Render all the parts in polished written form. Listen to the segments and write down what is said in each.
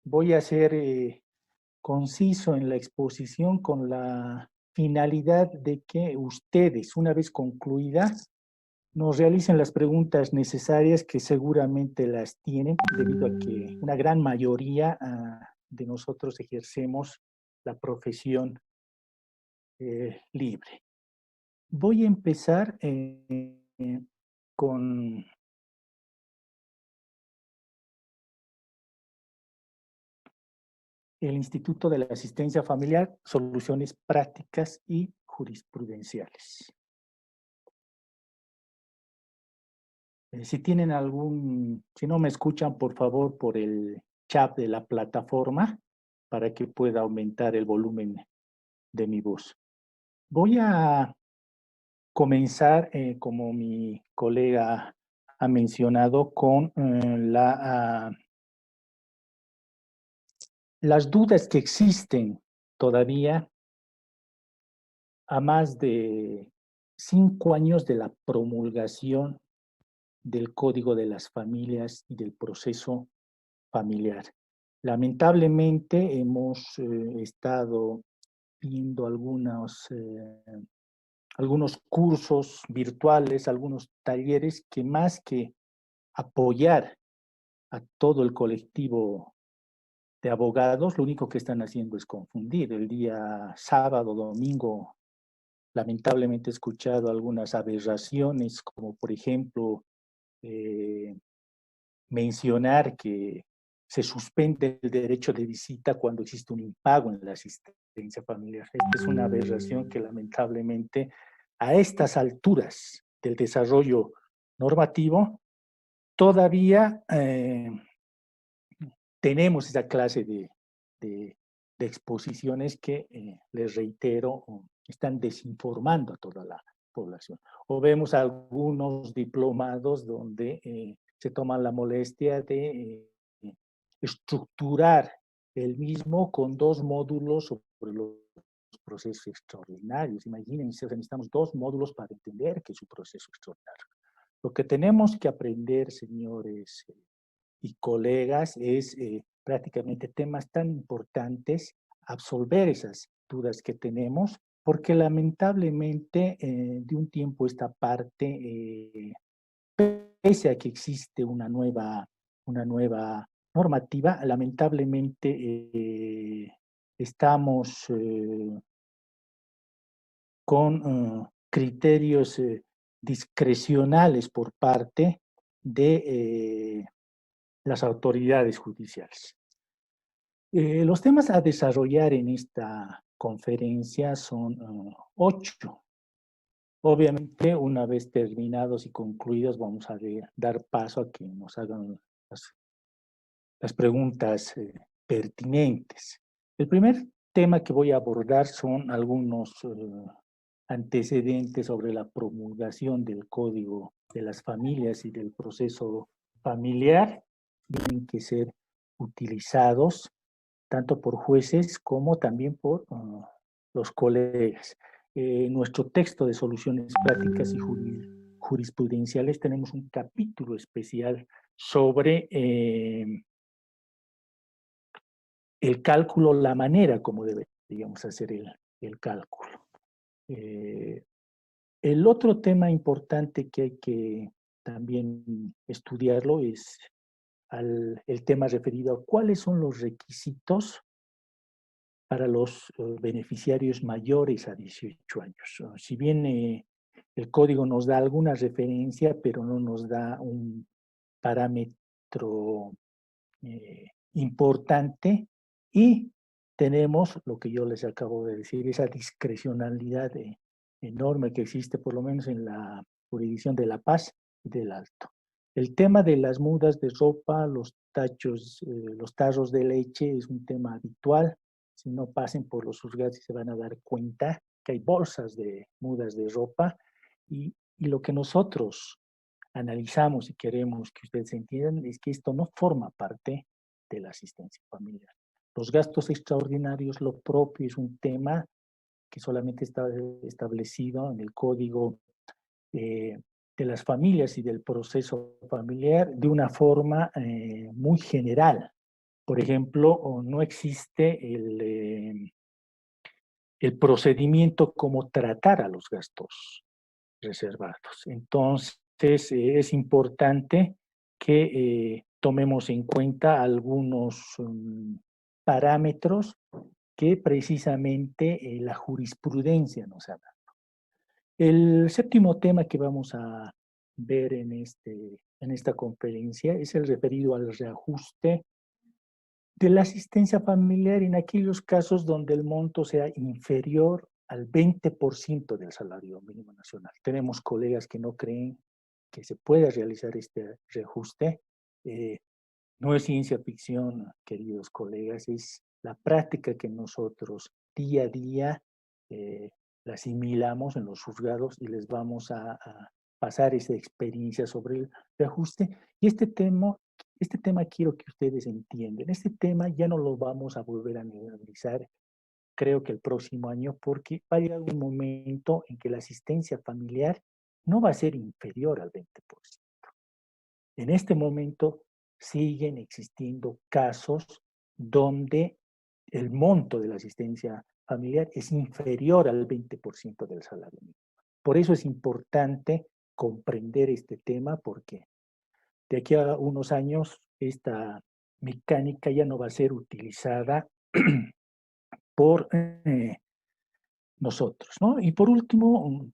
Voy a ser conciso en la exposición con la finalidad de que ustedes, una vez concluida, nos realicen las preguntas necesarias que seguramente las tienen, debido a que una gran mayoría de nosotros ejercemos la profesión libre. Voy a empezar con el Instituto de la Asistencia Familiar, Soluciones Prácticas y Jurisprudenciales. Si tienen si no me escuchan, por favor, por el chat de la plataforma, para que pueda aumentar el volumen de mi voz. Voy a comenzar, como mi colega ha mencionado, con las dudas que existen todavía a más de 5 años de la promulgación del Código de las Familias y del proceso familiar. Lamentablemente hemos estado viendo algunos cursos virtuales, algunos talleres que, más que apoyar a todo el colectivo de abogados, lo único que están haciendo es confundir. El día sábado, domingo, lamentablemente he escuchado algunas aberraciones, como por ejemplo mencionar que se suspende el derecho de visita cuando existe un impago en la asistencia familiar. Esta es una aberración que lamentablemente a estas alturas del desarrollo normativo todavía tenemos esa clase de exposiciones que, les reitero, están desinformando a toda la población. O vemos algunos diplomados donde se toman la molestia de estructurar el mismo con 2 módulos sobre los procesos extraordinarios. Imagínense, necesitamos 2 módulos para entender que es un proceso extraordinario. Lo que tenemos que aprender, señores y colegas, es prácticamente temas tan importantes, absolver esas dudas que tenemos, porque lamentablemente de un tiempo esta parte, pese a que existe una nueva normativa, lamentablemente estamos con criterios discrecionales por parte de las autoridades judiciales. Los temas a desarrollar en esta conferencia son 8. Obviamente, una vez terminados y concluidos, vamos a dar paso a que nos hagan las preguntas pertinentes. El primer tema que voy a abordar son algunos antecedentes sobre la promulgación del Código de las Familias y del proceso familiar. Tienen que ser utilizados tanto por jueces como también por los colegas. En nuestro texto de soluciones prácticas y jurisprudenciales tenemos un capítulo especial sobre el cálculo, la manera como deberíamos hacer el cálculo. El otro tema importante que hay que también estudiarlo es el tema referido a cuáles son los requisitos para los beneficiarios mayores a 18 años. Si bien el código nos da alguna referencia, pero no nos da un parámetro importante, y tenemos lo que yo les acabo de decir, esa discrecionalidad enorme que existe, por lo menos en la jurisdicción de La Paz y del Alto. El tema de las mudas de ropa, los tarros de leche es un tema habitual. Si no pasen por los juzgados se van a dar cuenta que hay bolsas de mudas de ropa, y lo que nosotros analizamos y queremos que ustedes entiendan es que esto no forma parte de la asistencia familiar. Los gastos extraordinarios, lo propio, es un tema que solamente está establecido en el Código de las Familias y del proceso familiar de una forma muy general, Por ejemplo, no existe el procedimiento como tratar a los gastos reservados. Entonces, es importante que tomemos en cuenta algunos parámetros que precisamente la jurisprudencia nos ha dado. El séptimo tema que vamos a ver en esta conferencia es el referido al reajuste de la asistencia familiar en aquellos casos donde el monto sea inferior al 20% del salario mínimo nacional. Tenemos colegas que no creen que se pueda realizar este reajuste. No es ciencia ficción, queridos colegas, es la práctica que nosotros día a día la asimilamos en los juzgados y les vamos a pasar esa experiencia sobre el reajuste. Y este tema quiero que ustedes entiendan. Este tema ya no lo vamos a volver a analizar, creo que el próximo año, porque va a llegar un momento en que la asistencia familiar no va a ser inferior al 20%. En este momento siguen existiendo casos donde el monto de la asistencia familiar es inferior al 20% del salario mínimo. Por eso es importante comprender este tema, porque de aquí a unos años esta mecánica ya no va a ser utilizada por nosotros, ¿no? Y por último,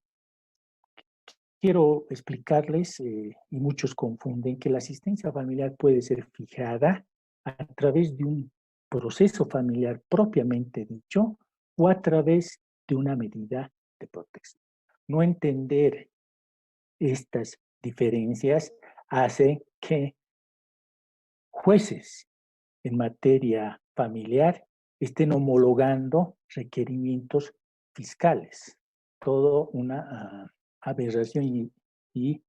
quiero explicarles, y muchos confunden, que la asistencia familiar puede ser fijada a través de un proceso familiar propiamente dicho o a través de una medida de protección. No entender estas diferencias hace que jueces en materia familiar estén homologando requerimientos fiscales. Todo una aberración y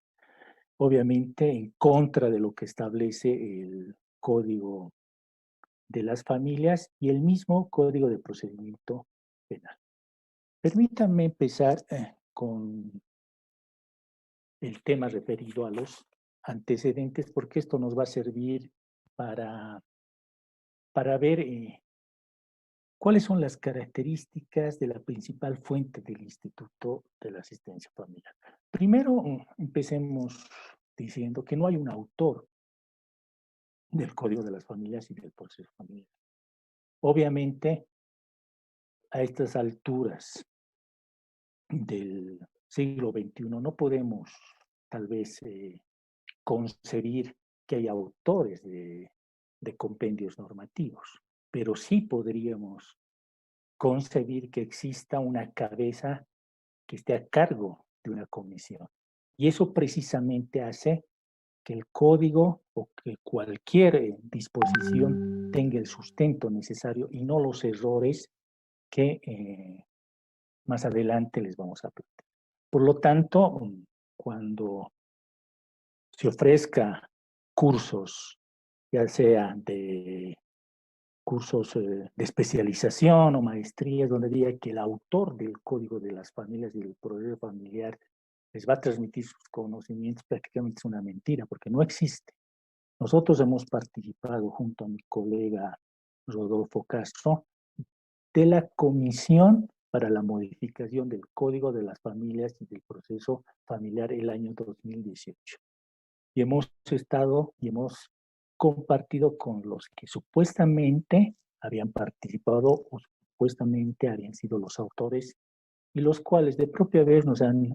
obviamente en contra de lo que establece el Código de las Familias y el mismo Código de Procedimiento Penal. Permítanme empezar con el tema referido a los antecedentes, porque esto nos va a servir para ver cuáles son las características de la principal fuente del Instituto de la Asistencia Familiar. Primero, empecemos diciendo que no hay un autor del Código de las Familias y del proceso familiar. Obviamente, a estas alturas del siglo XXI no podemos tal vez concebir que hay autores de compendios normativos, pero sí podríamos concebir que exista una cabeza que esté a cargo de una comisión. Y eso precisamente hace que el código o que cualquier disposición tenga el sustento necesario y no los errores que más adelante les vamos a plantear. Por lo tanto, cuando se ofrezca cursos, ya sea de cursos de especialización o maestrías, donde diga que el autor del Código de las Familias y del Proceso Familiar les va a transmitir sus conocimientos, prácticamente es una mentira, porque no existe. Nosotros hemos participado junto a mi colega Rodolfo Castro de la Comisión para la Modificación del Código de las Familias y del Proceso Familiar el año 2018. Y hemos estado y hemos compartido con los que supuestamente habían participado o supuestamente habían sido los autores y los cuales de propia vez nos han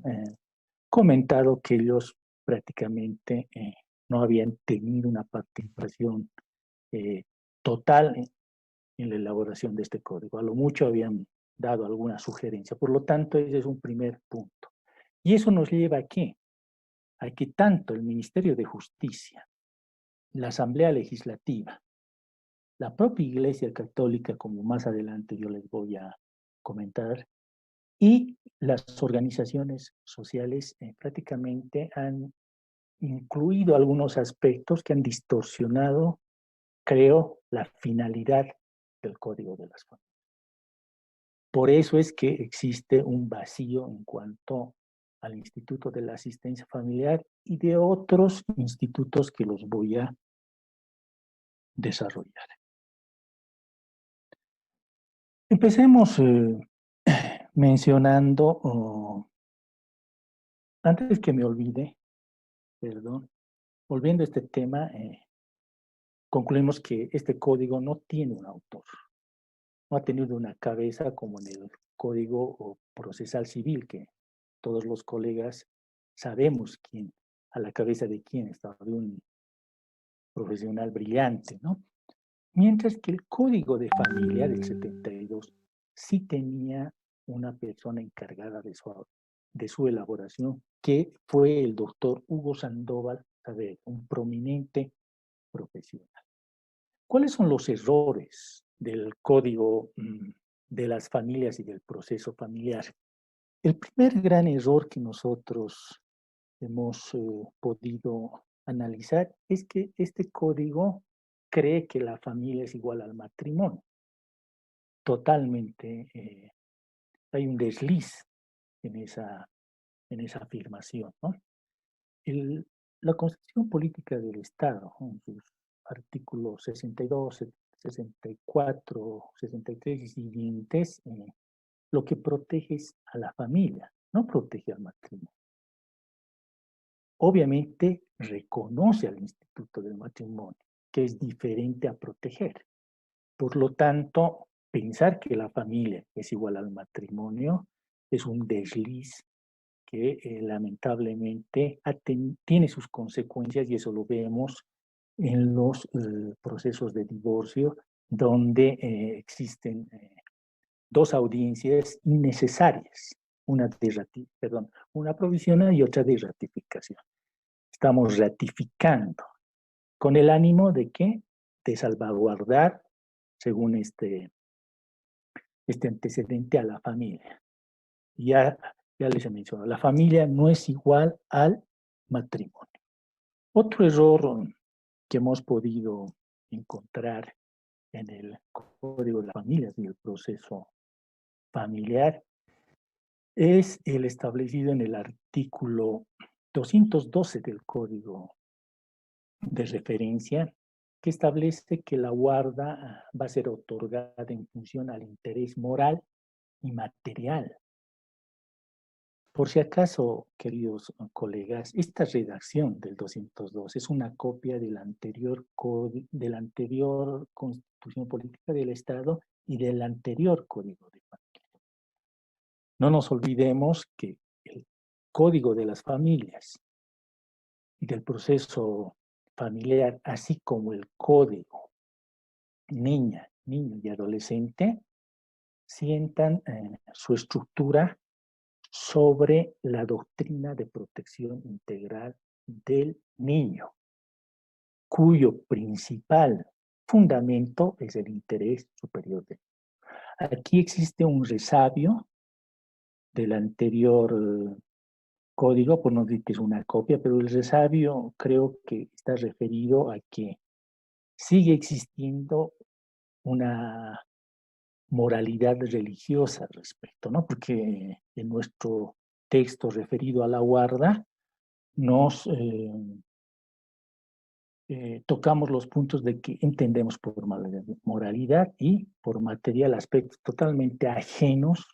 comentado que ellos prácticamente no habían tenido una participación total en la elaboración de este código. A lo mucho habían dado alguna sugerencia. Por lo tanto, ese es un primer punto. ¿Y eso nos lleva a qué? A que tanto el Ministerio de Justicia, la Asamblea Legislativa, la propia Iglesia Católica, como más adelante yo les voy a comentar, y las organizaciones sociales prácticamente han incluido algunos aspectos que han distorsionado, creo, la finalidad del Código de las Familias. Por eso es que existe un vacío en cuanto al Instituto de la Asistencia Familiar y de otros institutos que los voy a desarrollar. Empecemos mencionando, antes que me olvide, perdón, volviendo a este tema, concluimos que este código no tiene un autor, no ha tenido una cabeza como en el Código Procesal Civil, que todos los colegas sabemos quién, a la cabeza de quién estaba, de un profesional brillante, ¿no? Mientras que el Código de Familia del 72 sí tenía una persona encargada de su elaboración, que fue el doctor Hugo Sandoval Saavedra, un prominente profesional. ¿Cuáles son los errores del Código de las Familias y del proceso familiar? El primer gran error que nosotros hemos podido analizar es que este código cree que la familia es igual al matrimonio. Totalmente hay un desliz en esa afirmación, ¿no? La Constitución Política del Estado, en sus artículos 62, 64, 63 y siguientes, lo que protege es a la familia, no protege al matrimonio. Obviamente reconoce al instituto del matrimonio, que es diferente a proteger. Por lo tanto, pensar que la familia es igual al matrimonio es un desliz que lamentablemente tiene sus consecuencias, y eso lo vemos en los procesos de divorcio, donde existen dos audiencias innecesarias, una provisional y otra de ratificación. Estamos ratificando con el ánimo de ¿qué? De salvaguardar, según este antecedente, a la familia. Ya les he mencionado, la familia no es igual al matrimonio. Otro error que hemos podido encontrar en el Código de las Familias y el proceso familiar es el establecido en el artículo 212 del Código de Referencia, que establece que la guarda va a ser otorgada en función al interés moral y material. Por si acaso, queridos colegas, esta redacción del 202 es una copia de la anterior Constitución Política del Estado y del anterior Código de Familia. No nos olvidemos que el Código de las Familias y del proceso familiar, así como el Código niño y adolescente, sientan su estructura sobre la doctrina de protección integral del niño, cuyo principal fundamento es el interés superior del niño. Aquí existe un resabio del anterior código, por no decir que es una copia, pero el resabio creo que está referido a que sigue existiendo una moralidad religiosa al respecto, ¿no? Porque en nuestro texto referido a la guarda nos tocamos los puntos de que entendemos por moralidad y por material aspectos totalmente ajenos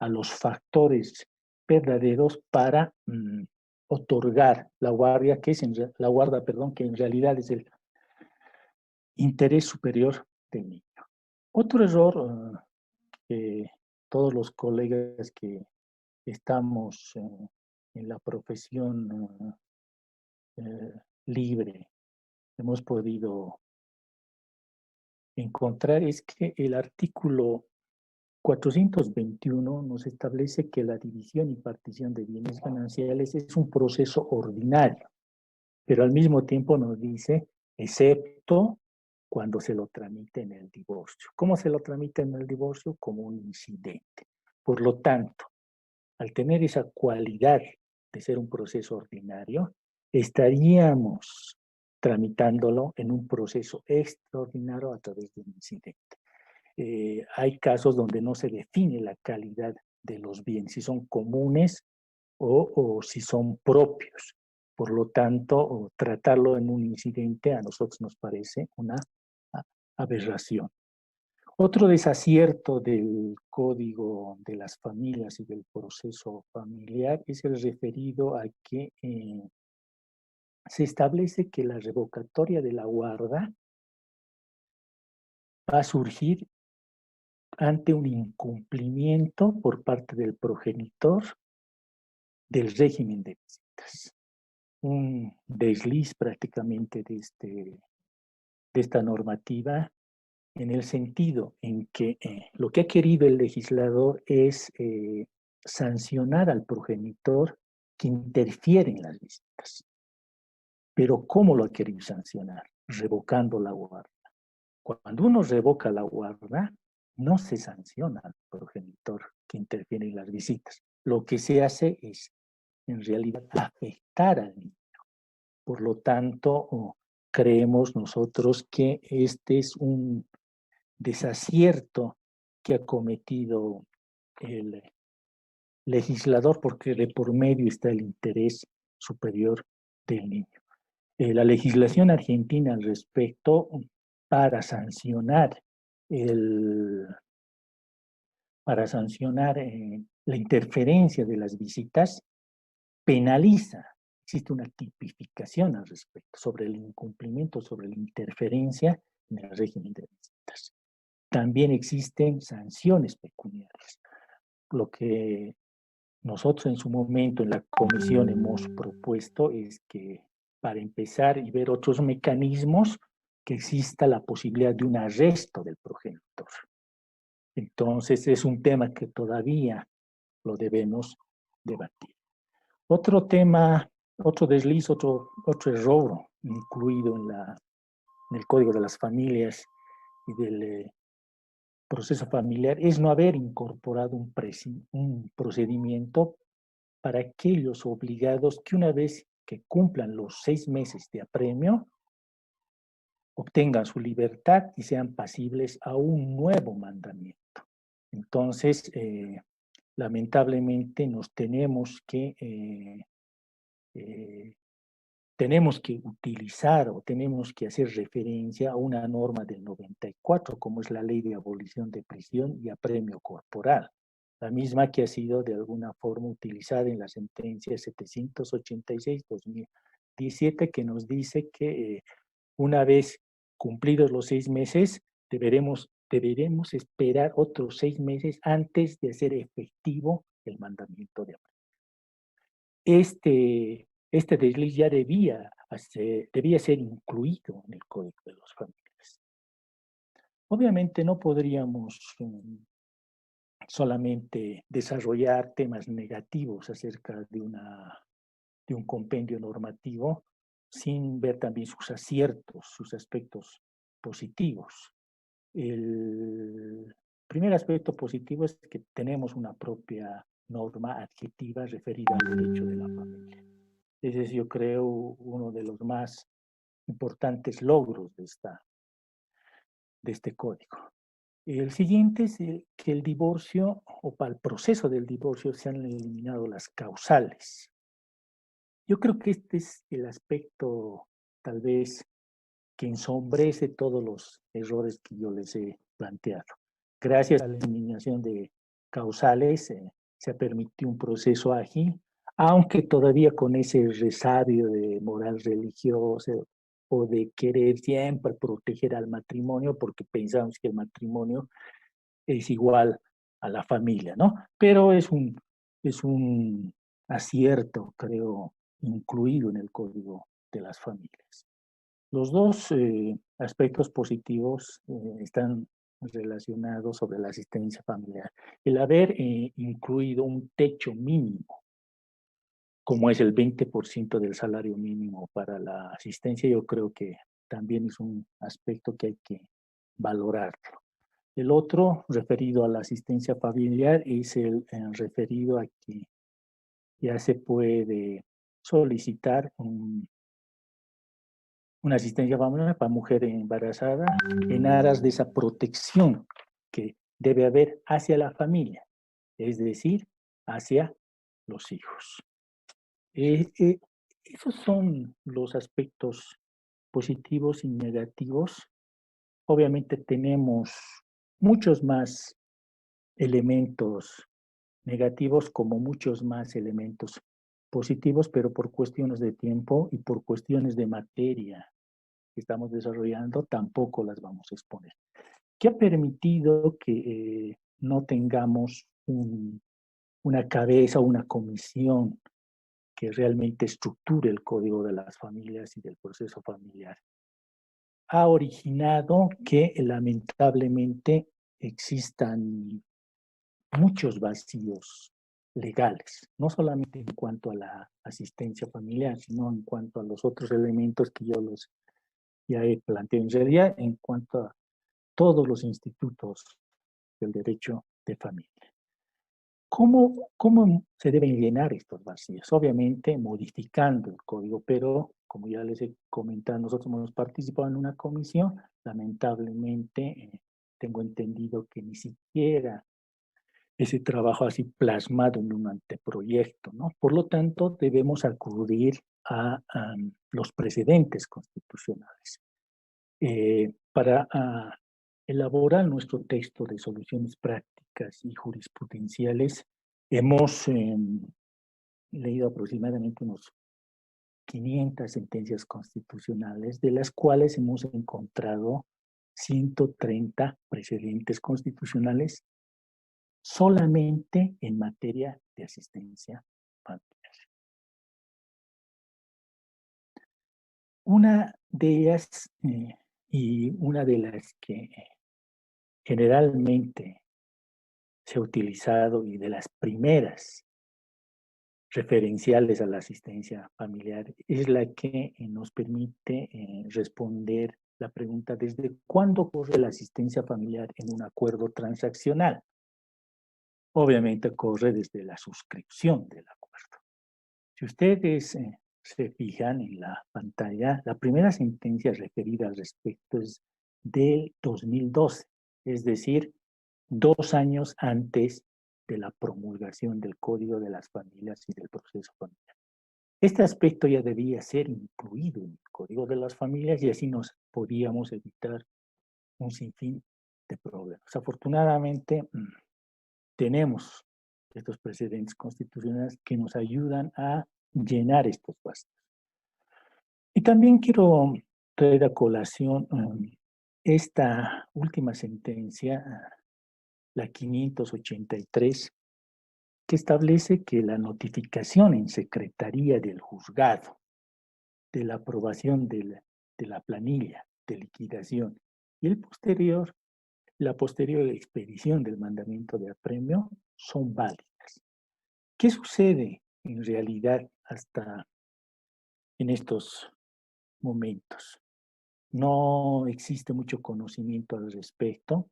a los factores verdaderos para otorgar la guarda, que es la guarda, perdón, que en realidad es el interés superior del niño. Otro error que todos los colegas que estamos en la profesión libre hemos podido encontrar es que el artículo 421 nos establece que la división y partición de bienes gananciales es un proceso ordinario, pero al mismo tiempo nos dice, excepto cuando se lo tramite en el divorcio. ¿Cómo se lo tramita en el divorcio? Como un incidente. Por lo tanto, al tener esa cualidad de ser un proceso ordinario, estaríamos tramitándolo en un proceso extraordinario a través de un incidente. Hay casos donde no se define la calidad de los bienes, si son comunes o si son propios. Por lo tanto, tratarlo en un incidente a nosotros nos parece una aberración. Otro desacierto del Código de las Familias y del proceso familiar es el referido a que se establece que la revocatoria de la guarda va a surgir ante un incumplimiento por parte del progenitor del régimen de visitas. Un desliz prácticamente de esta normativa en el sentido en que lo que ha querido el legislador es sancionar al progenitor que interfiere en las visitas. Pero ¿cómo lo ha querido sancionar? Revocando la guarda. Cuando uno revoca la guarda, no se sanciona al progenitor que interfiere en las visitas. Lo que se hace es, en realidad, afectar al niño. Por lo tanto, creemos nosotros que este es un desacierto que ha cometido el legislador porque de por medio está el interés superior del niño. La legislación argentina al respecto para sancionar el, para sancionar la interferencia de las visitas penaliza. Existe una tipificación al respecto sobre el incumplimiento, sobre la interferencia en el régimen de visitas. También existen sanciones pecuniarias. Lo que nosotros en su momento en la comisión hemos propuesto es que para empezar y ver otros mecanismos, que exista la posibilidad de un arresto del progenitor. Entonces es un tema que todavía lo debemos debatir. Otro tema, otro desliz, otro error incluido en el Código de las Familias y del proceso familiar es no haber incorporado un procedimiento para aquellos obligados que una vez que cumplan los 6 meses de apremio, obtengan su libertad y sean pasibles a un nuevo mandamiento. Entonces, lamentablemente nos tenemos que utilizar o tenemos que hacer referencia a una norma del 94, como es la Ley de Abolición de Prisión y Apremio Corporal, la misma que ha sido de alguna forma utilizada en la sentencia 786-2017, que nos dice que una vez cumplidos los 6 meses, deberemos esperar otros 6 meses antes de hacer efectivo el mandamiento de apremio. Este desliz ya debía ser incluido en el Código de las Familias. Obviamente no podríamos solamente desarrollar temas negativos acerca de un compendio normativo sin ver también sus aciertos, sus aspectos positivos. El primer aspecto positivo es que tenemos una propia norma adjetiva referida al derecho de la familia. Ese es, yo creo, uno de los más importantes logros de este código. El siguiente es que el divorcio, o para el proceso del divorcio, se han eliminado las causales. Yo creo que este es el aspecto, tal vez, que ensombrece todos los errores que yo les he planteado. Gracias a la eliminación de causales, se ha permitido un proceso ágil, aunque todavía con ese resabio de moral religiosa o de querer siempre proteger al matrimonio, porque pensamos que el matrimonio es igual a la familia, ¿no? Pero es un acierto, creo, incluido en el Código de las Familias. Los dos aspectos positivos están relacionados sobre la asistencia familiar. El haber incluido un techo mínimo, como es el 20% del salario mínimo para la asistencia, yo creo que también es un aspecto que hay que valorarlo. El otro, referido a la asistencia familiar, es el referido a que ya se puede solicitar una asistencia familiar para mujer embarazada en aras de esa protección que debe haber hacia la familia, es decir, hacia los hijos. Esos son los aspectos positivos y negativos. Obviamente tenemos muchos más elementos negativos como muchos más elementos positivos, pero por cuestiones de tiempo y por cuestiones de materia que estamos desarrollando, tampoco las vamos a exponer. ¿Qué ha permitido que no tengamos una cabeza o una comisión que realmente estructure el código de las familias y del proceso familiar? Ha originado que lamentablemente existan muchos vacíos legales, no solamente en cuanto a la asistencia familiar, sino en cuanto a los otros elementos que yo los ya he planteado. En realidad, en cuanto a todos los institutos del derecho de familia. ¿Cómo se deben llenar estos vacíos? Obviamente modificando el código, pero como ya les he comentado, nosotros hemos participado en una comisión, lamentablemente tengo entendido que ni siquiera ese trabajo así plasmado en un anteproyecto, ¿no? Por lo tanto, debemos acudir a los precedentes constitucionales. Para elaborar nuestro texto de soluciones prácticas y jurisprudenciales, hemos leído aproximadamente unos 500 sentencias constitucionales, de las cuales hemos encontrado 130 precedentes constitucionales solamente en materia de asistencia familiar. Una de ellas, y una de las que generalmente se ha utilizado y de las primeras referenciales a la asistencia familiar, es la que nos permite responder la pregunta: ¿desde cuándo ocurre la asistencia familiar en un acuerdo transaccional? Obviamente corre desde la suscripción del acuerdo. Si ustedes se fijan en la pantalla, la primera sentencia referida al respecto es del 2012, es decir, 2 años antes de la promulgación del Código de las Familias y del proceso familiar. Este aspecto ya debía ser incluido en el Código de las Familias y así nos podíamos evitar un sinfín de problemas. Afortunadamente, tenemos estos precedentes constitucionales que nos ayudan a llenar estos vacíos. Y también quiero traer a colación esta última sentencia, la 583, que establece que la notificación en secretaría del juzgado de la aprobación de la planilla de liquidación y la posterior expedición del mandamiento de apremio son válidas. ¿Qué sucede en realidad hasta en estos momentos? No existe mucho conocimiento al respecto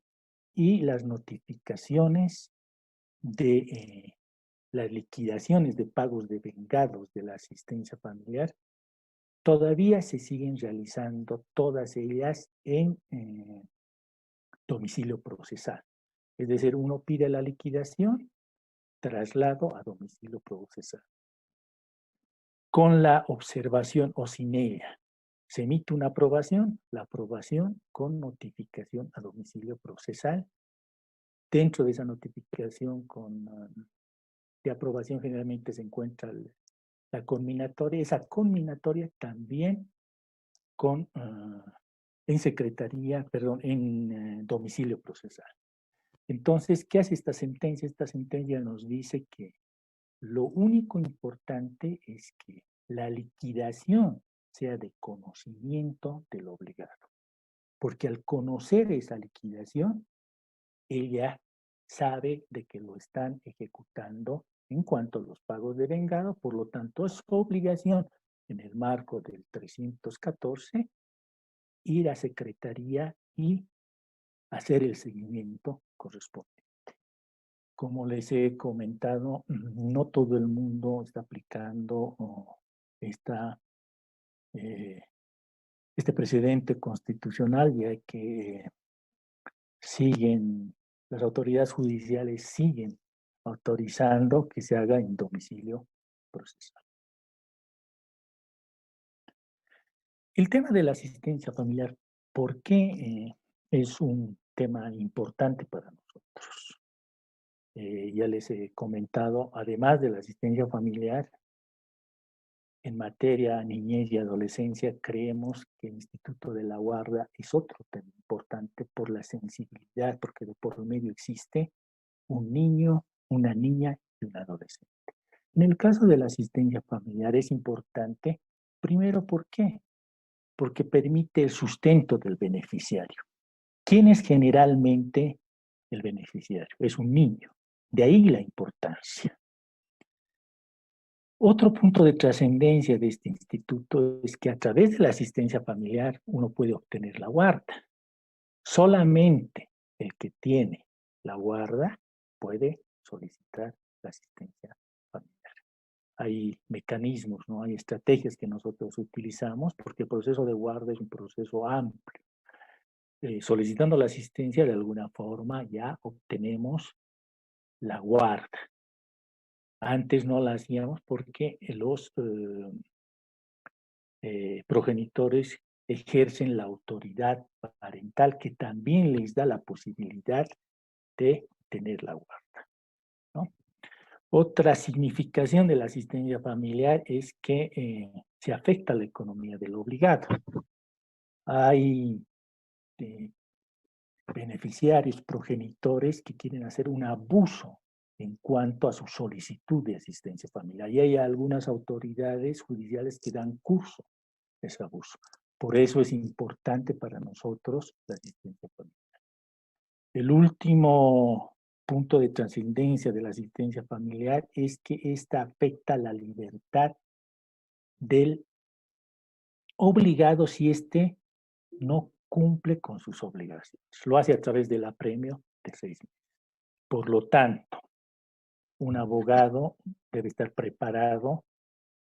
y las notificaciones de las liquidaciones de pagos de vengados de la asistencia familiar todavía se siguen realizando, todas ellas en domicilio procesal. Es decir, uno pide la liquidación, traslado a domicilio procesal, con la observación o sin ella. Se emite una aprobación, la aprobación con notificación a domicilio procesal. Dentro de esa notificación de aprobación generalmente se encuentra la conminatoria. Esa conminatoria también en secretaría, perdón, en domicilio procesal. Entonces, ¿qué hace esta sentencia? Esta sentencia nos dice que lo único importante es que la liquidación sea de conocimiento del obligado, porque al conocer esa liquidación, ella sabe de que lo están ejecutando en cuanto a los pagos de vengado, por lo tanto es su obligación en el marco del 314 ir a secretaría y hacer el seguimiento correspondiente. Como les he comentado, no todo el mundo está aplicando eh, este precedente constitucional, ya que las autoridades judiciales siguen autorizando que se haga en domicilio procesal. El tema de la asistencia familiar, ¿por qué es un tema importante para nosotros. Ya les he comentado, además de la asistencia familiar, en materia niñez y adolescencia, creemos que el Instituto de la Guarda es otro tema importante por la sensibilidad, porque de por medio existe un niño, una niña y un adolescente. En el caso de la asistencia familiar es importante, primero, ¿por qué? Porque permite el sustento del beneficiario. ¿Quién es generalmente el beneficiario? Es un niño. De ahí la importancia. Otro punto de trascendencia de este instituto es que a través de la asistencia familiar uno puede obtener la guarda. Solamente el que tiene la guarda puede solicitar la asistencia familiar. Hay mecanismos, ¿no? Hay estrategias que nosotros utilizamos porque el proceso de guarda es un proceso amplio. Solicitando la asistencia, de alguna forma ya obtenemos la guarda. Antes no la hacíamos porque los progenitores ejercen la autoridad parental que también les da la posibilidad de tener la guarda, ¿no? Otra significación de la asistencia familiar es que se afecta la economía del obligado. Hay beneficiarios, progenitores que quieren hacer un abuso en cuanto a su solicitud de asistencia familiar. Y hay algunas autoridades judiciales que dan curso a ese abuso. Por eso es importante para nosotros la asistencia familiar. El último punto de trascendencia de la asistencia familiar es que esta afecta la libertad del obligado si éste no cumple con sus obligaciones. Lo hace a través del apremio de 6 meses. Por lo tanto, un abogado debe estar preparado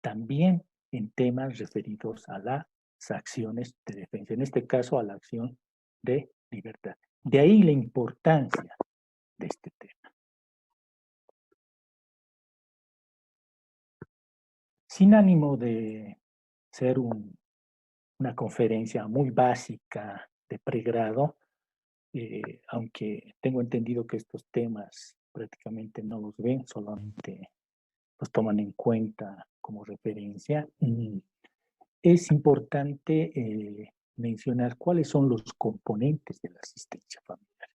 también en temas referidos a las acciones de defensa, en este caso a la acción de libertad. De ahí la importancia de este tema. Sin ánimo de ser una conferencia muy básica de pregrado, aunque tengo entendido que estos temas prácticamente no los ven, solamente los toman en cuenta como referencia. Es importante mencionar cuáles son los componentes de la asistencia familiar.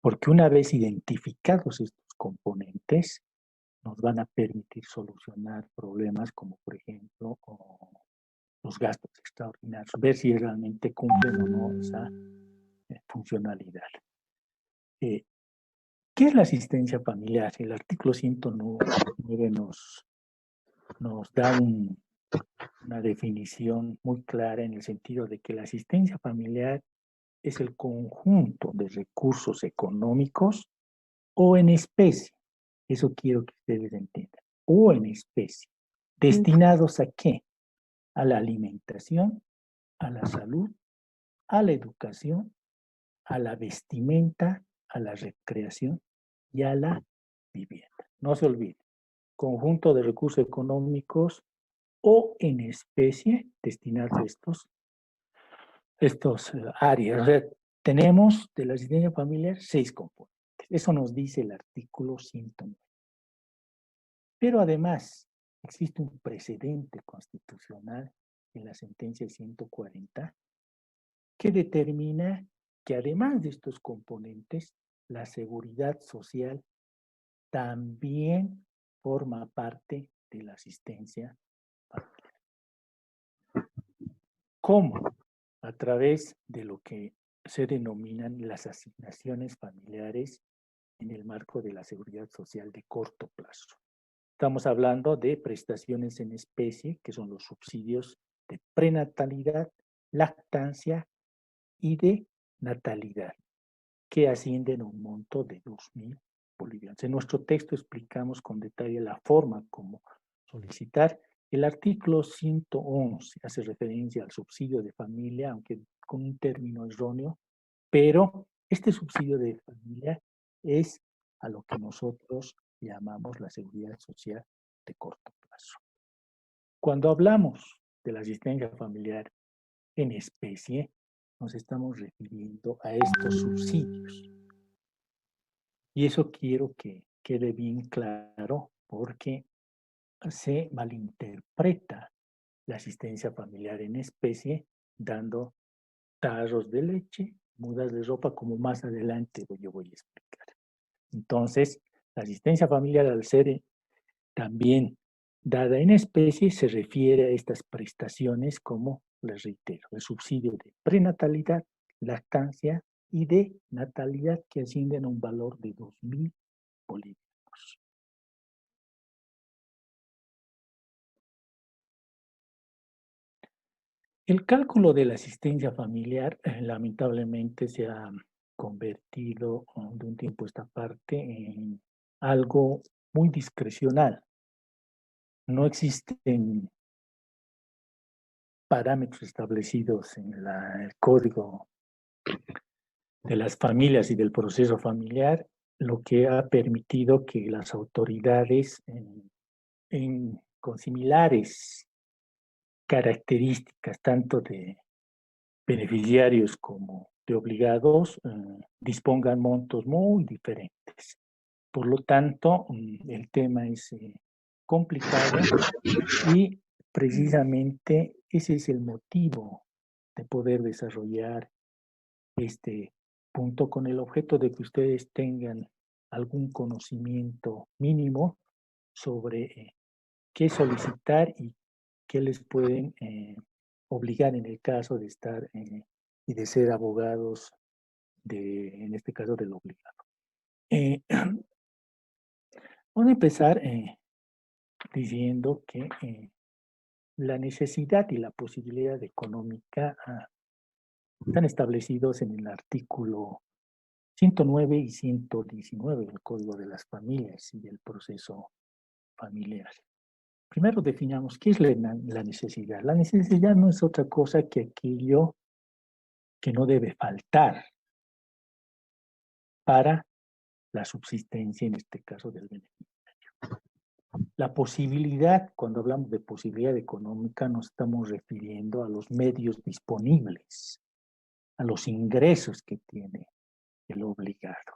Porque una vez identificados estos componentes, nos van a permitir solucionar problemas como, por ejemplo, los gastos extraordinarios, ver si realmente cumplen o no esa funcionalidad. ¿Qué es la asistencia familiar? El artículo 109 nos da una definición muy clara en el sentido de que la asistencia familiar es el conjunto de recursos económicos o en especie. Eso quiero que ustedes entiendan. O en especie. ¿Destinados a qué? A la alimentación, a la salud, a la educación, a la vestimenta, a la recreación y a la vivienda. No se olvide, conjunto de recursos económicos o en especie destinados a estos áreas. O sea, tenemos de la asistencia familiar 6 componentes. Eso nos dice el artículo 109. Pero además existe un precedente constitucional en la sentencia 140 que determina que además de estos componentes, la seguridad social también forma parte de la asistencia familiar. ¿Cómo? A través de lo que se denominan las asignaciones familiares en el marco de la seguridad social de corto plazo. Estamos hablando de prestaciones en especie, que son los subsidios de prenatalidad, lactancia y de natalidad, que ascienden a un monto de 2.000 bolivianos. En nuestro texto explicamos con detalle la forma como solicitar. El artículo 111 hace referencia al subsidio de familia, aunque con un término erróneo, pero este subsidio de familia es a lo que nosotros llamamos la seguridad social de corto plazo. Cuando hablamos de la asistencia familiar en especie, nos estamos refiriendo a estos subsidios. Y eso quiero que quede bien claro porque se malinterpreta la asistencia familiar en especie, dando tarros de leche, mudas de ropa, como más adelante yo voy a explicar. Entonces, la asistencia familiar, al ser también dada en especie, se refiere a estas prestaciones como, les reitero, el subsidio de prenatalidad, lactancia y de natalidad, que ascienden a un valor de 2.000 bolivianos. El cálculo de la asistencia familiar lamentablemente se ha convertido de un tiempo a esta parte en algo muy discrecional. No existen parámetros establecidos en el Código de las Familias y del proceso familiar, lo que ha permitido que las autoridades con similares características, tanto de beneficiarios como de obligados, dispongan montos muy diferentes. Por lo tanto, el tema es complicado y precisamente ese es el motivo de poder desarrollar este punto con el objeto de que ustedes tengan algún conocimiento mínimo sobre qué solicitar y qué les pueden obligar en el caso de estar y de ser abogados en este caso, del obligado. Vamos a empezar diciendo que la necesidad y la posibilidad económica están establecidos en el artículo 109 y 119 del Código de las Familias y del proceso familiar. Primero definamos qué es la necesidad. La necesidad no es otra cosa que aquello que no debe faltar para la subsistencia, en este caso, del beneficio. La posibilidad, cuando hablamos de posibilidad económica, nos estamos refiriendo a los medios disponibles, a los ingresos que tiene el obligado.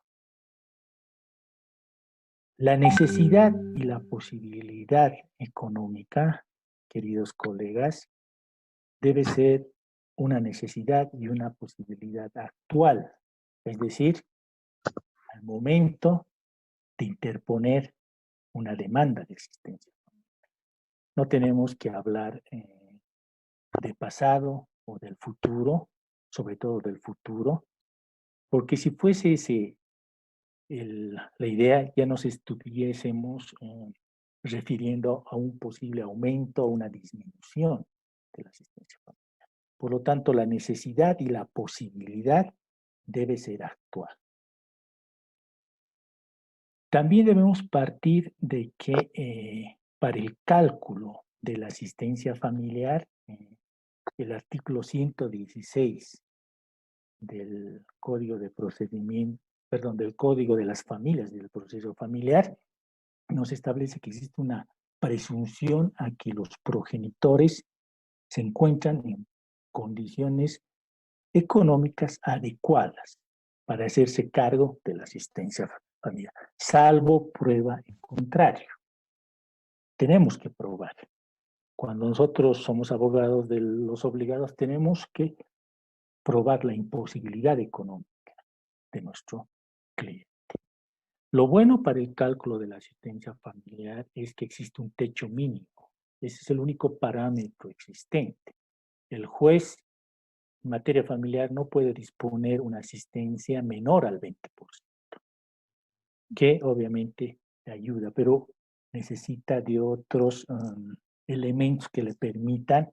La necesidad y la posibilidad económica, queridos colegas, debe ser una necesidad y una posibilidad actual, es decir, al momento de interponer una demanda de existencia. No tenemos que hablar del pasado o del futuro, sobre todo del futuro, porque si fuese la idea, ya nos estuviésemos refiriendo a un posible aumento o una disminución de la asistencia familiar. Por lo tanto, la necesidad y la posibilidad debe ser actual. También debemos partir de que para el cálculo de la asistencia familiar, el artículo 116 del Código de Procedimiento, perdón, del Código de las Familias y del Proceso Familiar, nos establece que existe una presunción a que los progenitores se encuentran en condiciones económicas adecuadas para hacerse cargo de la asistencia familiar, salvo prueba en contrario. Tenemos que probar. Cuando nosotros somos abogados de los obligados, tenemos que probar la imposibilidad económica de nuestro cliente. Lo bueno para el cálculo de la asistencia familiar es que existe un techo mínimo. Ese es el único parámetro existente. El juez en materia familiar no puede disponer una asistencia menor al 20%, que obviamente ayuda, pero necesita de otros elementos que le permitan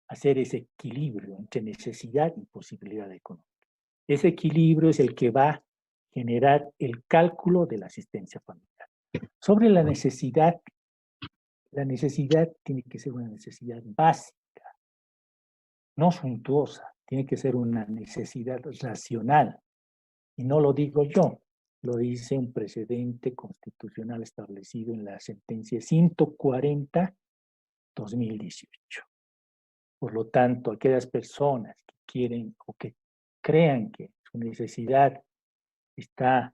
hacer ese equilibrio entre necesidad y posibilidad económica. Ese equilibrio es el que va a generar el cálculo de la asistencia familiar. Sobre la necesidad tiene que ser una necesidad básica, no suntuosa, tiene que ser una necesidad racional. Y no lo digo yo, lo dice un precedente constitucional establecido en la sentencia 140/2018. Por lo tanto, aquellas personas que quieren o que crean que su necesidad está,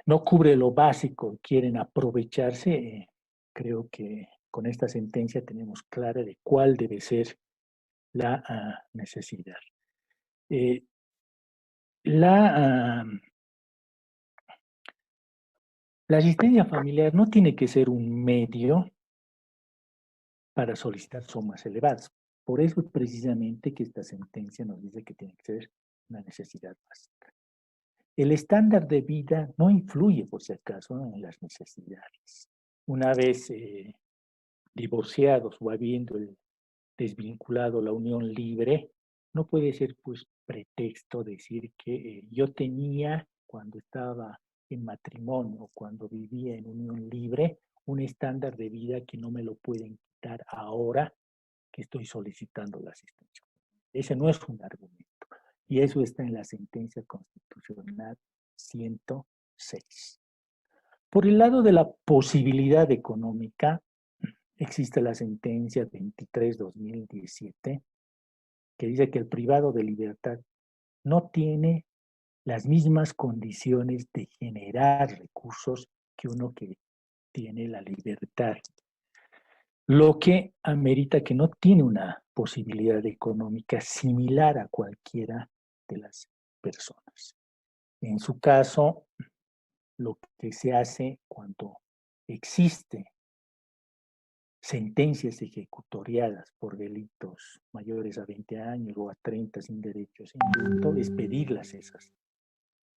no cubre lo básico, quieren aprovecharse, creo que con esta sentencia tenemos clara de cuál debe ser la necesidad. La asistencia familiar no tiene que ser un medio para solicitar sumas elevadas. Por eso es precisamente que esta sentencia nos dice que tiene que ser una necesidad básica. El estándar de vida no influye, por si acaso, en las necesidades. Una vez divorciados o habiendo desvinculado la unión libre, no puede ser pues pretexto decir que yo tenía cuando estaba en matrimonio o cuando vivía en unión libre un estándar de vida que no me lo pueden quitar ahora que estoy solicitando la asistencia. Ese no es un argumento. Y eso está en la sentencia constitucional 106. Por el lado de la posibilidad económica, existe la sentencia 23/2017 que dice que el privado de libertad no tiene las mismas condiciones de generar recursos que uno que tiene la libertad, lo que amerita que no tiene una posibilidad económica similar a cualquiera de las personas. En su caso, lo que se hace cuando existe sentencias ejecutoriadas por delitos mayores a 20 años o a 30 sin derechos sin indulto es pedirlas esas.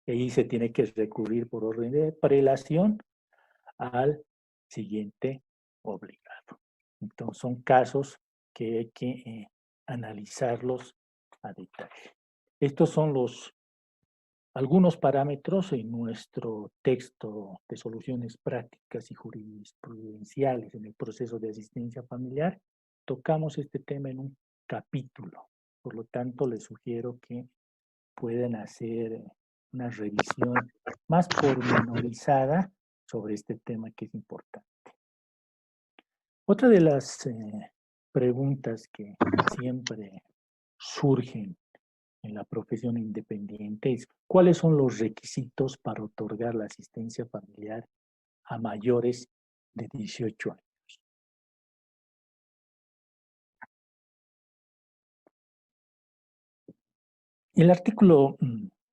Y ahí se tiene que recurrir por orden de prelación al siguiente obligado. Entonces son casos que hay que analizarlos a detalle. Estos son algunos parámetros en nuestro texto de soluciones prácticas y jurisprudenciales en el proceso de asistencia familiar. Tocamos este tema en un capítulo. Por lo tanto, les sugiero que puedan hacer una revisión más pormenorizada sobre este tema que es importante. Otra de las preguntas que siempre surgen en la profesión independiente es cuáles son los requisitos para otorgar la asistencia familiar a mayores de 18 años. El artículo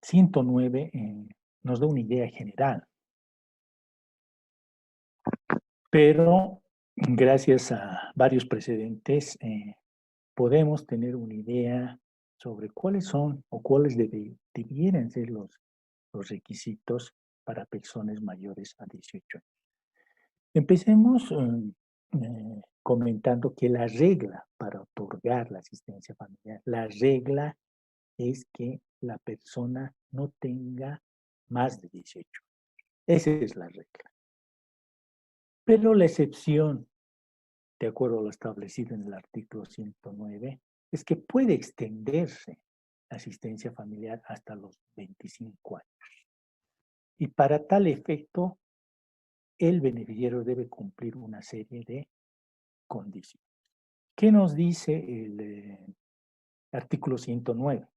109 nos da una idea general, pero gracias a varios precedentes podemos tener una idea sobre cuáles son o cuáles debieran ser los requisitos para personas mayores a 18 años. Empecemos comentando que la regla para otorgar la asistencia familiar, la regla es que la persona no tenga más de 18. Esa es la regla. Pero la excepción, de acuerdo a lo establecido en el artículo 109, es que puede extenderse la asistencia familiar hasta los 25 años. Y para tal efecto, el beneficiario debe cumplir una serie de condiciones. ¿Qué nos dice el artículo 109?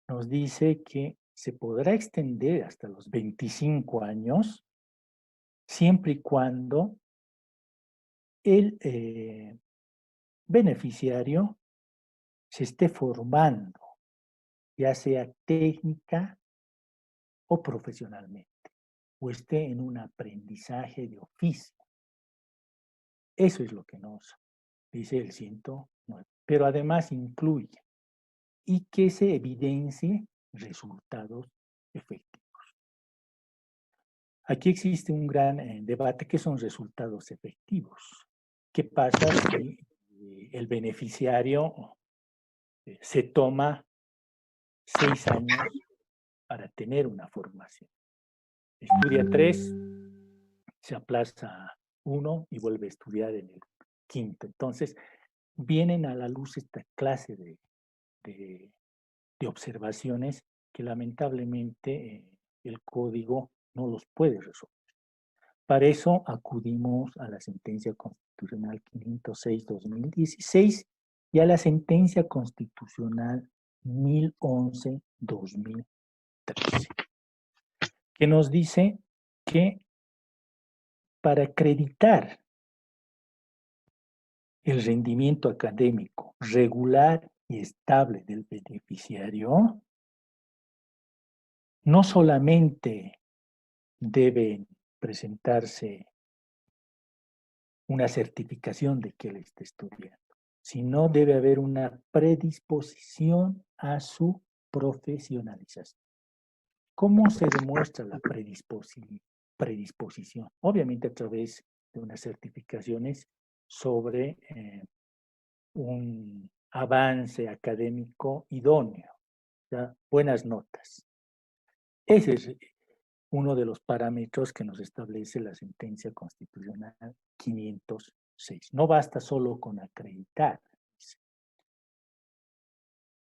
Nos dice que se podrá extender hasta los 25 años siempre y cuando el beneficiario se esté formando, ya sea técnica o profesionalmente, o esté en un aprendizaje de oficio. Eso es lo que nos dice el 109. Pero además incluye y que se evidencie resultados efectivos. Aquí existe un gran debate. ¿Qué son resultados efectivos? ¿Qué pasa si el beneficiario se toma 6 años para tener una formación? Estudia 3, se aplaza 1 y vuelve a estudiar en el quinto. Entonces, vienen a la luz esta clase de observaciones que lamentablemente el código no los puede resolver. Para eso acudimos a la sentencia constitucional 506/2016 y a la sentencia constitucional 1011-2013, que nos dice que para acreditar el rendimiento académico regular y estable del beneficiario, no solamente debe presentarse una certificación de que él está estudiando, sino debe haber una predisposición a su profesionalización. ¿Cómo se demuestra la predisposición? Obviamente a través de unas certificaciones sobre un avance académico idóneo, ¿ya? Buenas notas. Ese es uno de los parámetros que nos establece la sentencia constitucional 506. No basta solo con acreditar.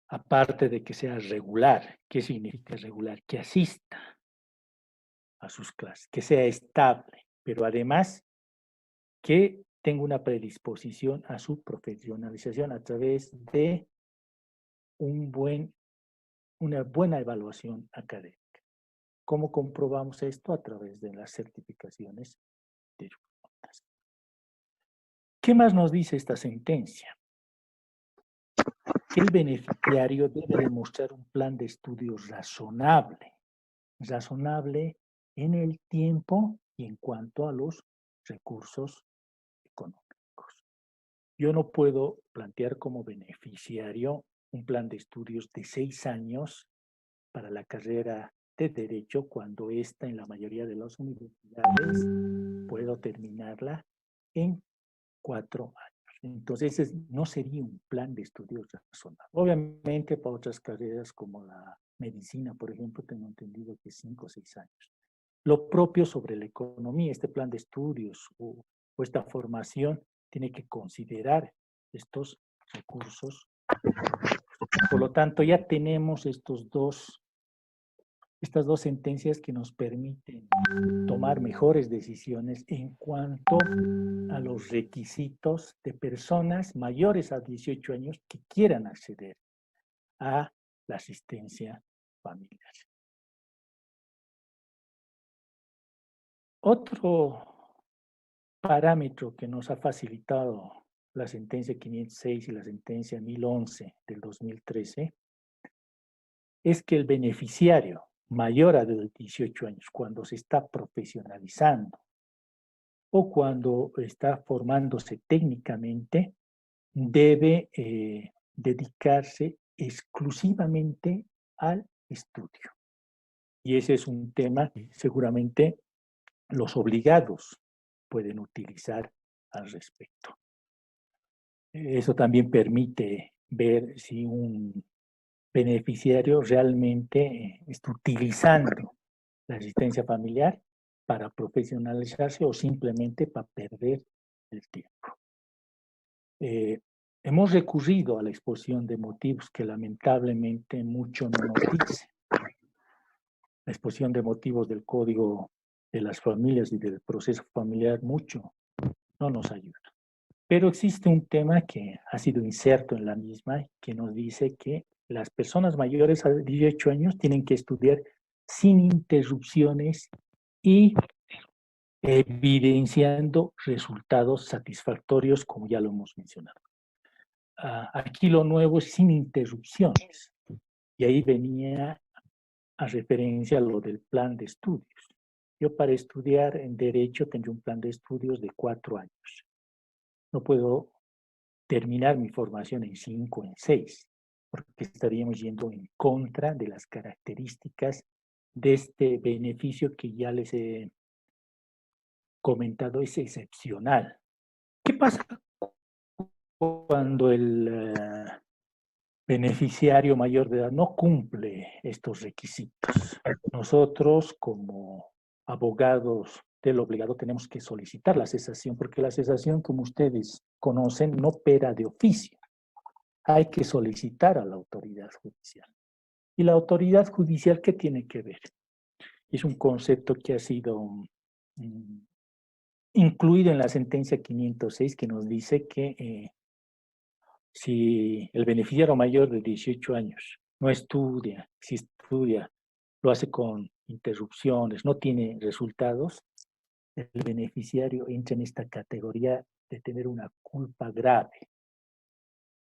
Aparte de que sea regular. ¿Qué significa regular? Que asista a sus clases, que sea estable, pero además que tenga una predisposición a su profesionalización a través de una buena evaluación académica. ¿Cómo comprobamos esto? A través de las certificaciones de notas. ¿Qué más nos dice esta sentencia? Que el beneficiario debe demostrar un plan de estudios razonable en el tiempo y en cuanto a los recursos económicos. Yo no puedo plantear como beneficiario un plan de estudios de 6 años para la carrera de Derecho cuando esta en la mayoría de las universidades puedo terminarla en 4 años. Entonces, ese no sería un plan de estudios razonable. Obviamente, para otras carreras como la medicina, por ejemplo, tengo entendido que 5 o 6 años. Lo propio sobre la economía, este plan de estudios o esta formación tiene que considerar estos recursos. Por lo tanto, ya tenemos estas dos sentencias que nos permiten tomar mejores decisiones en cuanto a los requisitos de personas mayores a 18 años que quieran acceder a la asistencia familiar. Otro parámetro que nos ha facilitado la sentencia 506 y la sentencia 1011 del 2013 es que el beneficiario mayor a de 18 años, cuando se está profesionalizando o cuando está formándose técnicamente, debe dedicarse exclusivamente al estudio. Y ese es un tema que seguramente los obligados pueden utilizar al respecto. Eso también permite ver si un beneficiario realmente está utilizando la asistencia familiar para profesionalizarse o simplemente para perder el tiempo. Hemos recurrido a la exposición de motivos que lamentablemente mucho no nos dice. La exposición de motivos del Código de las Familias y del proceso familiar mucho no nos ayuda. Pero existe un tema que ha sido inserto en la misma que nos dice que las personas mayores a 18 años tienen que estudiar sin interrupciones y evidenciando resultados satisfactorios, como ya lo hemos mencionado. Aquí lo nuevo es sin interrupciones. Y ahí venía a referencia a lo del plan de estudios. Yo para estudiar en Derecho tendré un plan de estudios de 4 años. No puedo terminar mi formación en 5 o en 6, porque estaríamos yendo en contra de las características de este beneficio que ya les he comentado, es excepcional. ¿Qué pasa cuando el beneficiario mayor de edad no cumple estos requisitos? Nosotros, como abogados del obligado, tenemos que solicitar la cesación, porque la cesación, como ustedes conocen, no opera de oficio. Hay que solicitar a la autoridad judicial. ¿Y la autoridad judicial qué tiene que ver? Es un concepto que ha sido incluido en la sentencia 506, que nos dice que Si el beneficiario mayor de 18 años no estudia, si estudia, lo hace con interrupciones, no tiene resultados, el beneficiario entra en esta categoría de tener una culpa grave.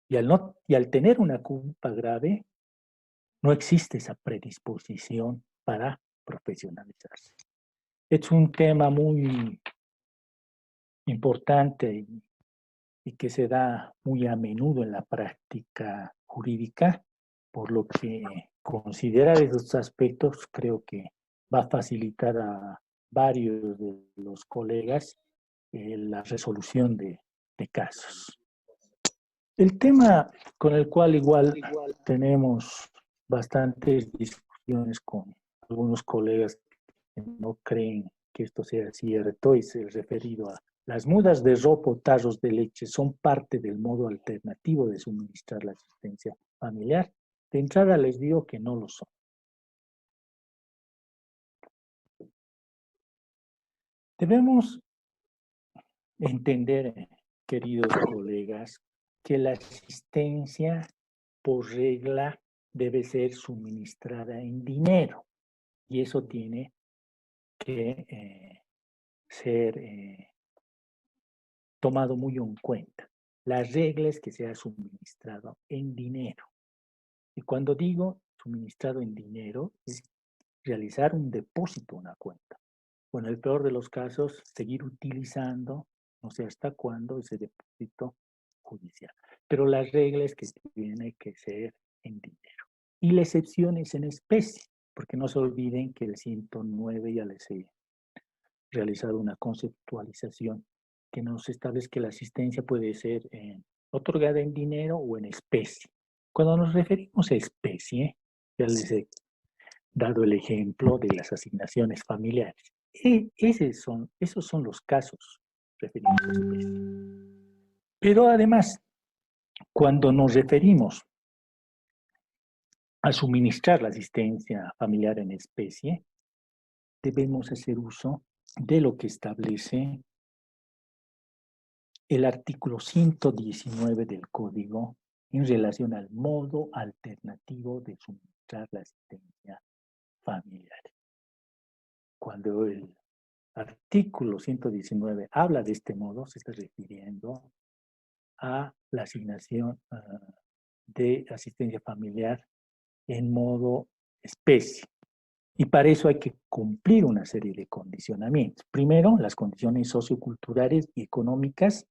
Y al tener una culpa grave, no existe esa predisposición para profesionalizarse. Es un tema muy importante y que se da muy a menudo en la práctica jurídica, por lo que considerar esos aspectos creo que va a facilitar a varios de los colegas la resolución de casos. El tema con el cual igual tenemos bastantes discusiones con algunos colegas que no creen que esto sea cierto y se referido a las mudas de ropa o tarros de leche son parte del modo alternativo de suministrar la asistencia familiar. De entrada les digo que no lo son. Debemos entender, queridos colegas, que la asistencia por regla debe ser suministrada en dinero y eso tiene que ser tomado muy en cuenta. La regla es que sea suministrado en dinero. Y cuando digo suministrado en dinero, es realizar un depósito en una cuenta. O en el peor de los casos, seguir utilizando, no sé hasta cuándo, ese depósito judicial. Pero la regla es que tiene que ser en dinero. Y la excepción es en especie, porque no se olviden que el 109 ya les he realizado una conceptualización que nos establece que la asistencia puede ser otorgada en dinero o en especie. Cuando nos referimos a especie, ya les he dado el ejemplo de las asignaciones familiares. Esos son los casos referidos a especie. Pero además, cuando nos referimos a suministrar la asistencia familiar en especie, debemos hacer uso de lo que establece el artículo 119 del Código en relación al modo alternativo de suministrar la asistencia familiar. Cuando el artículo 119 habla de este modo, se está refiriendo a la asignación de asistencia familiar en modo especie. Y para eso hay que cumplir una serie de condicionamientos. Primero, las condiciones socioculturales y económicas,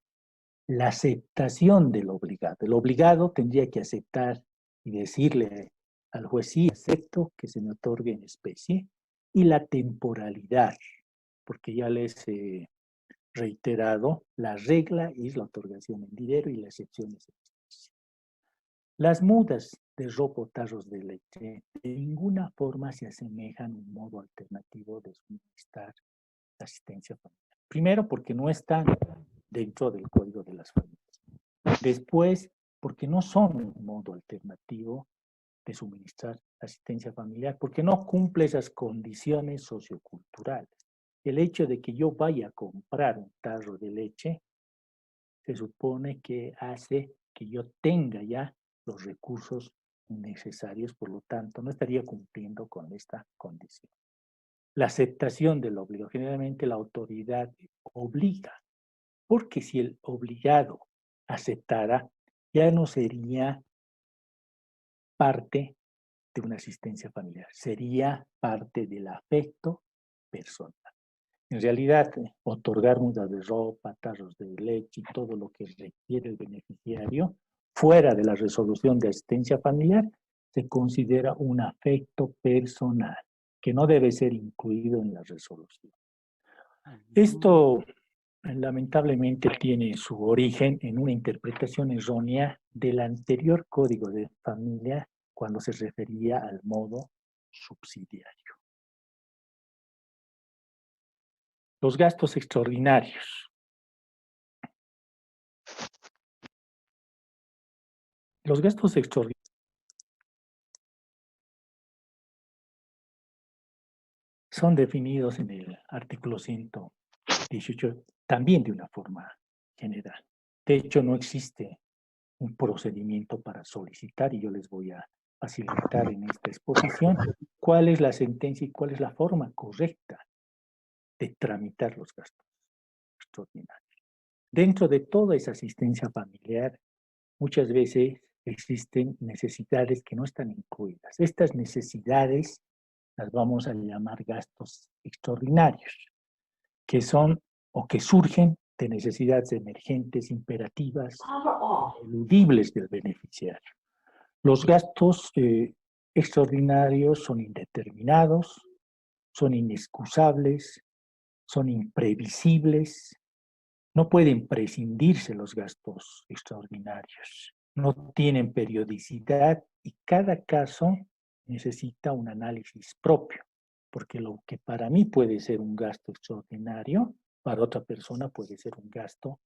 la aceptación del obligado. El obligado tendría que aceptar y decirle al juez, sí, acepto que se me otorgue en especie, y la temporalidad, porque ya les he reiterado, la regla es la otorgación en dinero y la excepción es en especie. Las mudas de ropa o tarros de leche de ninguna forma se asemejan a un modo alternativo de suministrar la asistencia familiar. Primero, porque no están dentro del Código de las Familias. Después, porque no son un modo alternativo de suministrar asistencia familiar, porque no cumple esas condiciones socioculturales. El hecho de que yo vaya a comprar un tarro de leche se supone que hace que yo tenga ya los recursos necesarios, por lo tanto, no estaría cumpliendo con esta condición. La aceptación del obligado, generalmente la autoridad obliga, porque si el obligado aceptara, ya no sería parte de una asistencia familiar, sería parte del afecto personal. En realidad, otorgar mudas de ropa, tarros de leche y todo lo que requiere el beneficiario, fuera de la resolución de asistencia familiar, se considera un afecto personal que no debe ser incluido en la resolución. Esto lamentablemente tiene su origen en una interpretación errónea del anterior Código de Familia cuando se refería al modo subsidiario. Los gastos extraordinarios. Los gastos extraordinarios son definidos en el artículo 118 también de una forma general. De hecho, no existe un procedimiento para solicitar, y yo les voy a facilitar en esta exposición cuál es la sentencia y cuál es la forma correcta de tramitar los gastos extraordinarios. Dentro de toda esa asistencia familiar, muchas veces existen necesidades que no están incluidas. Estas necesidades las vamos a llamar gastos extraordinarios, que son o que surgen de necesidades emergentes, imperativas, ineludibles del beneficiario. Los gastos extraordinarios son indeterminados, son inexcusables, son imprevisibles, no pueden prescindirse los gastos extraordinarios, no tienen periodicidad y cada caso necesita un análisis propio, porque lo que para mí puede ser un gasto extraordinario, para otra persona puede ser un gasto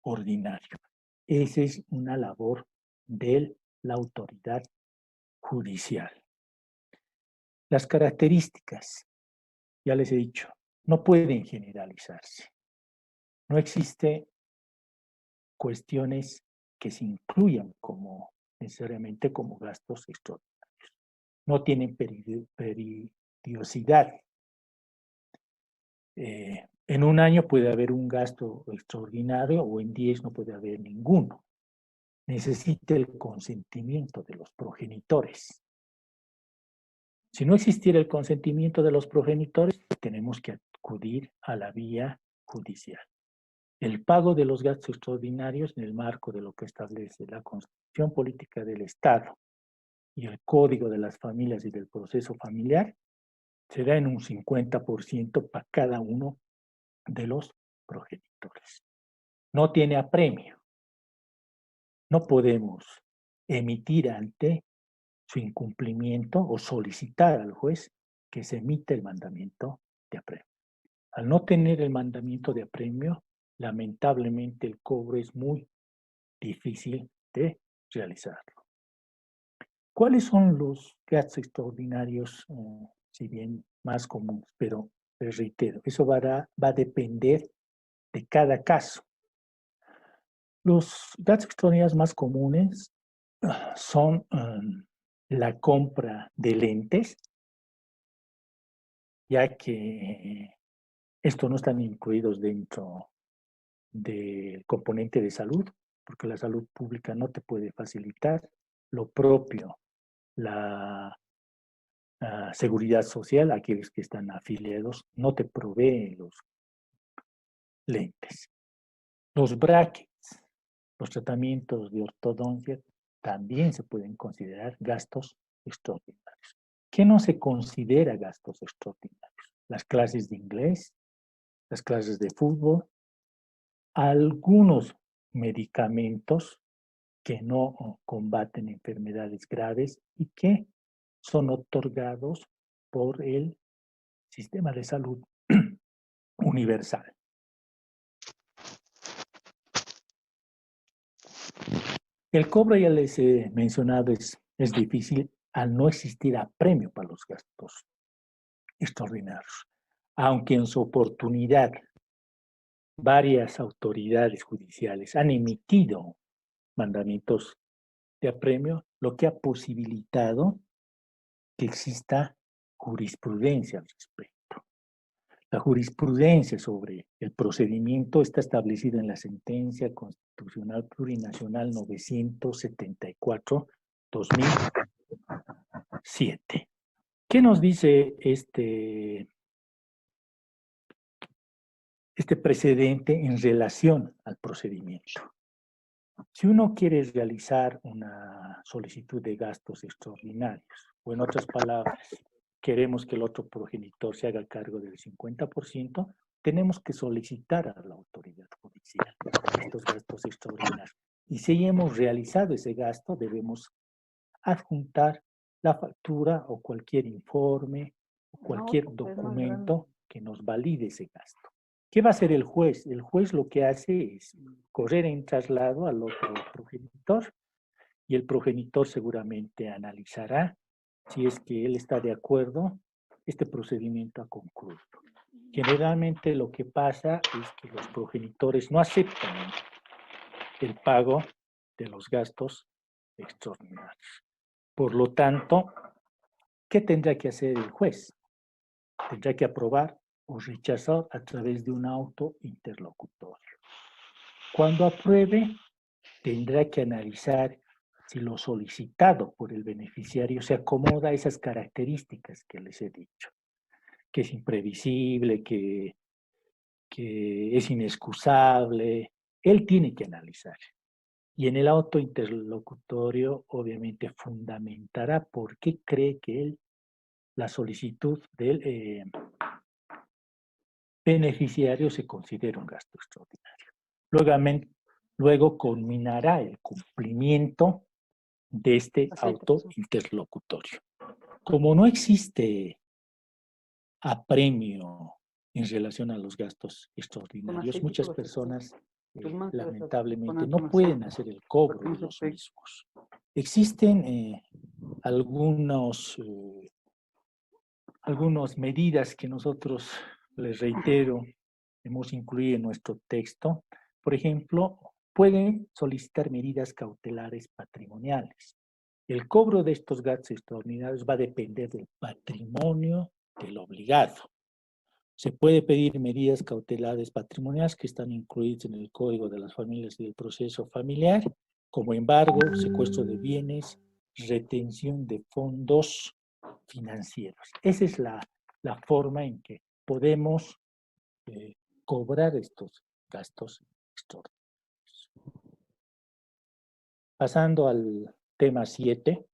ordinario. Esa es una labor de la autoridad judicial. Las características, ya les he dicho, no pueden generalizarse. No existe cuestiones que se incluyan como necesariamente como gastos extraordinarios. No tienen periodicidad. En un año puede haber un gasto extraordinario o en 10 no puede haber ninguno. Necesita el consentimiento de los progenitores. Si no existiera el consentimiento de los progenitores, tenemos que acudir a la vía judicial. El pago de los gastos extraordinarios en el marco de lo que establece la Constitución Política del Estado y el Código de las Familias y del Proceso Familiar será en un 50% para cada uno de los progenitores. No tiene apremio. No podemos emitir ante su incumplimiento o solicitar al juez que se emita el mandamiento de apremio. Al no tener el mandamiento de apremio, lamentablemente el cobro es muy difícil de realizarlo. ¿Cuáles son los gastos extraordinarios, si bien más comunes? Pero les reitero, eso va a depender de cada caso. Los gastos extraordinarios más comunes son la compra de lentes, ya que estos no están incluidos dentro del componente de salud, porque la salud pública no te puede facilitar. Lo propio, la seguridad social, aquellos que están afiliados, no te proveen los lentes. Los brackets, los tratamientos de ortodoncia, también se pueden considerar gastos extraordinarios. ¿Qué no se considera gastos extraordinarios? Las clases de inglés, las clases de fútbol, algunos medicamentos que no combaten enfermedades graves y que son otorgados por el sistema de salud universal. El cobro, ya les he mencionado, es difícil al no existir apremio para los gastos extraordinarios. Aunque en su oportunidad varias autoridades judiciales han emitido mandamientos de apremio, lo que ha posibilitado que exista jurisprudencia al respecto. La jurisprudencia sobre el procedimiento está establecida en la Sentencia Constitucional Plurinacional 974-2007. ¿Qué nos dice este precedente en relación al procedimiento? Si uno quiere realizar una solicitud de gastos extraordinarios, o en otras palabras, queremos que el otro progenitor se haga cargo del 50%, tenemos que solicitar a la autoridad judicial estos gastos extraordinarios. Y si hemos realizado ese gasto, debemos adjuntar la factura o cualquier informe o cualquier documento que nos valide ese gasto. ¿Qué va a hacer el juez? El juez lo que hace es correr en traslado al otro progenitor y el progenitor seguramente analizará si es que él está de acuerdo. Este procedimiento ha concluido. Generalmente lo que pasa es que los progenitores no aceptan el pago de los gastos extraordinarios. Por lo tanto, ¿qué tendrá que hacer el juez? Tendrá que aprobar o rechazar a través de un auto interlocutorio. Cuando apruebe, tendrá que analizar si lo solicitado por el beneficiario se acomoda a esas características que les he dicho, que es imprevisible, que es inexcusable. Él tiene que analizar. Y en el auto interlocutorio, obviamente, fundamentará por qué cree que la solicitud del beneficiario se considera un gasto extraordinario. Luego culminará el cumplimiento de este auto interlocutorio. Como no existe apremio en relación a los gastos extraordinarios, muchas personas lamentablemente no pueden hacer el cobro de los mismos. Existen algunas medidas que nosotros, les reitero, hemos incluido en nuestro texto. Por ejemplo, pueden solicitar medidas cautelares patrimoniales. El cobro de estos gastos extraordinarios va a depender del patrimonio del obligado. Se puede pedir medidas cautelares patrimoniales que están incluidas en el Código de las Familias y del Proceso Familiar, como embargo, secuestro de bienes, retención de fondos financieros. Esa es la forma en que podemos cobrar estos gastos extraordinarios. Pasando al tema 7,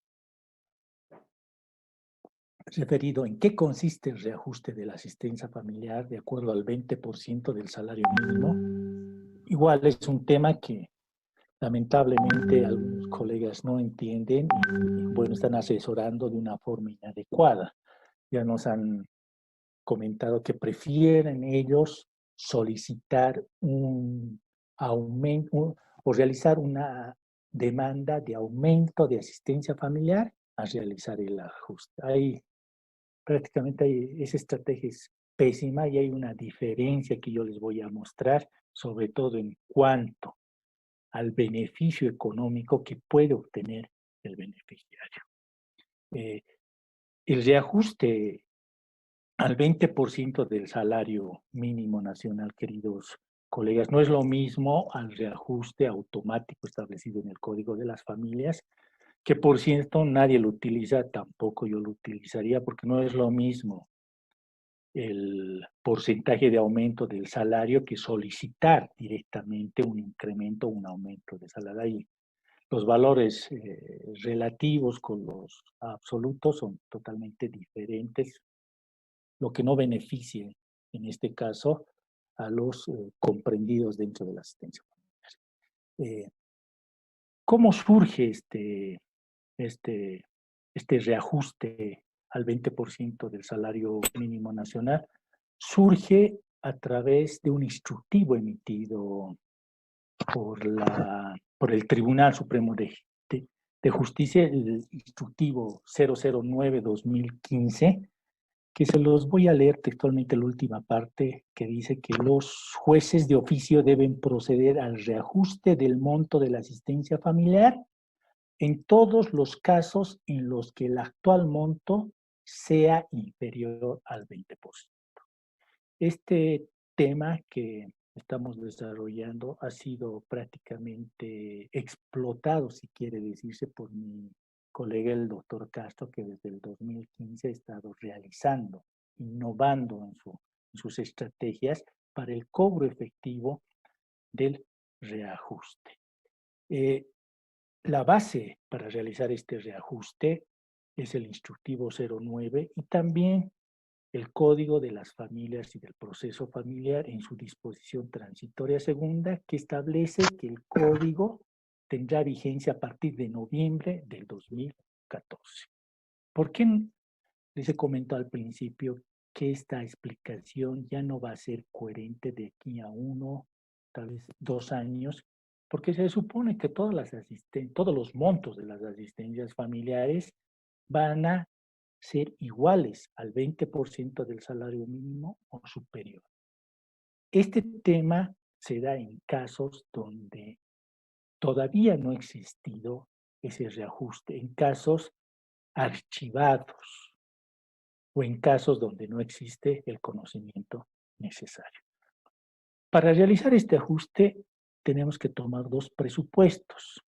referido en qué consiste el reajuste de la asistencia familiar de acuerdo al 20% del salario mínimo. Igual es un tema que lamentablemente algunos colegas no entienden y bueno, están asesorando de una forma inadecuada. Ya nos han comentado que prefieren ellos solicitar un aumento o realizar una demanda de aumento de asistencia familiar a realizar el ajuste. Prácticamente esa estrategia es pésima y hay una diferencia que yo les voy a mostrar, sobre todo en cuanto al beneficio económico que puede obtener el beneficiario. El reajuste al 20% del salario mínimo nacional, queridos colegas, no es lo mismo al reajuste automático establecido en el Código de las Familias, que por cierto nadie lo utiliza, tampoco yo lo utilizaría, porque no es lo mismo el porcentaje de aumento del salario que solicitar directamente un incremento, un aumento de salario. Ahí los valores relativos con los absolutos son totalmente diferentes, lo que no beneficie, en este caso, a los comprendidos dentro de la asistencia familiar. ¿Cómo surge este reajuste al 20% del salario mínimo nacional? Surge a través de un instructivo emitido por el Tribunal Supremo de Justicia, el instructivo 009-2015, que se los voy a leer textualmente la última parte, que dice que los jueces de oficio deben proceder al reajuste del monto de la asistencia familiar en todos los casos en los que el actual monto sea inferior al 20%. Este tema que estamos desarrollando ha sido prácticamente explotado, si quiere decirse, por mi colega el doctor Castro, que desde el 2015 ha estado realizando, innovando en sus estrategias para el cobro efectivo del reajuste. La base para realizar este reajuste es el instructivo 09 y también el Código de las Familias y del Proceso Familiar en su disposición transitoria segunda, que establece que el código tendrá vigencia a partir de noviembre del 2014. ¿Por qué les comentó al principio que esta explicación ya no va a ser coherente de aquí a 1, tal vez 2 años? Porque se supone que todos los montos de las asistencias familiares van a ser iguales al 20% del salario mínimo o superior. Este tema se da en casos donde todavía no ha existido ese reajuste en casos archivados o en casos donde no existe el conocimiento necesario. Para realizar este ajuste tenemos que tomar dos presupuestos.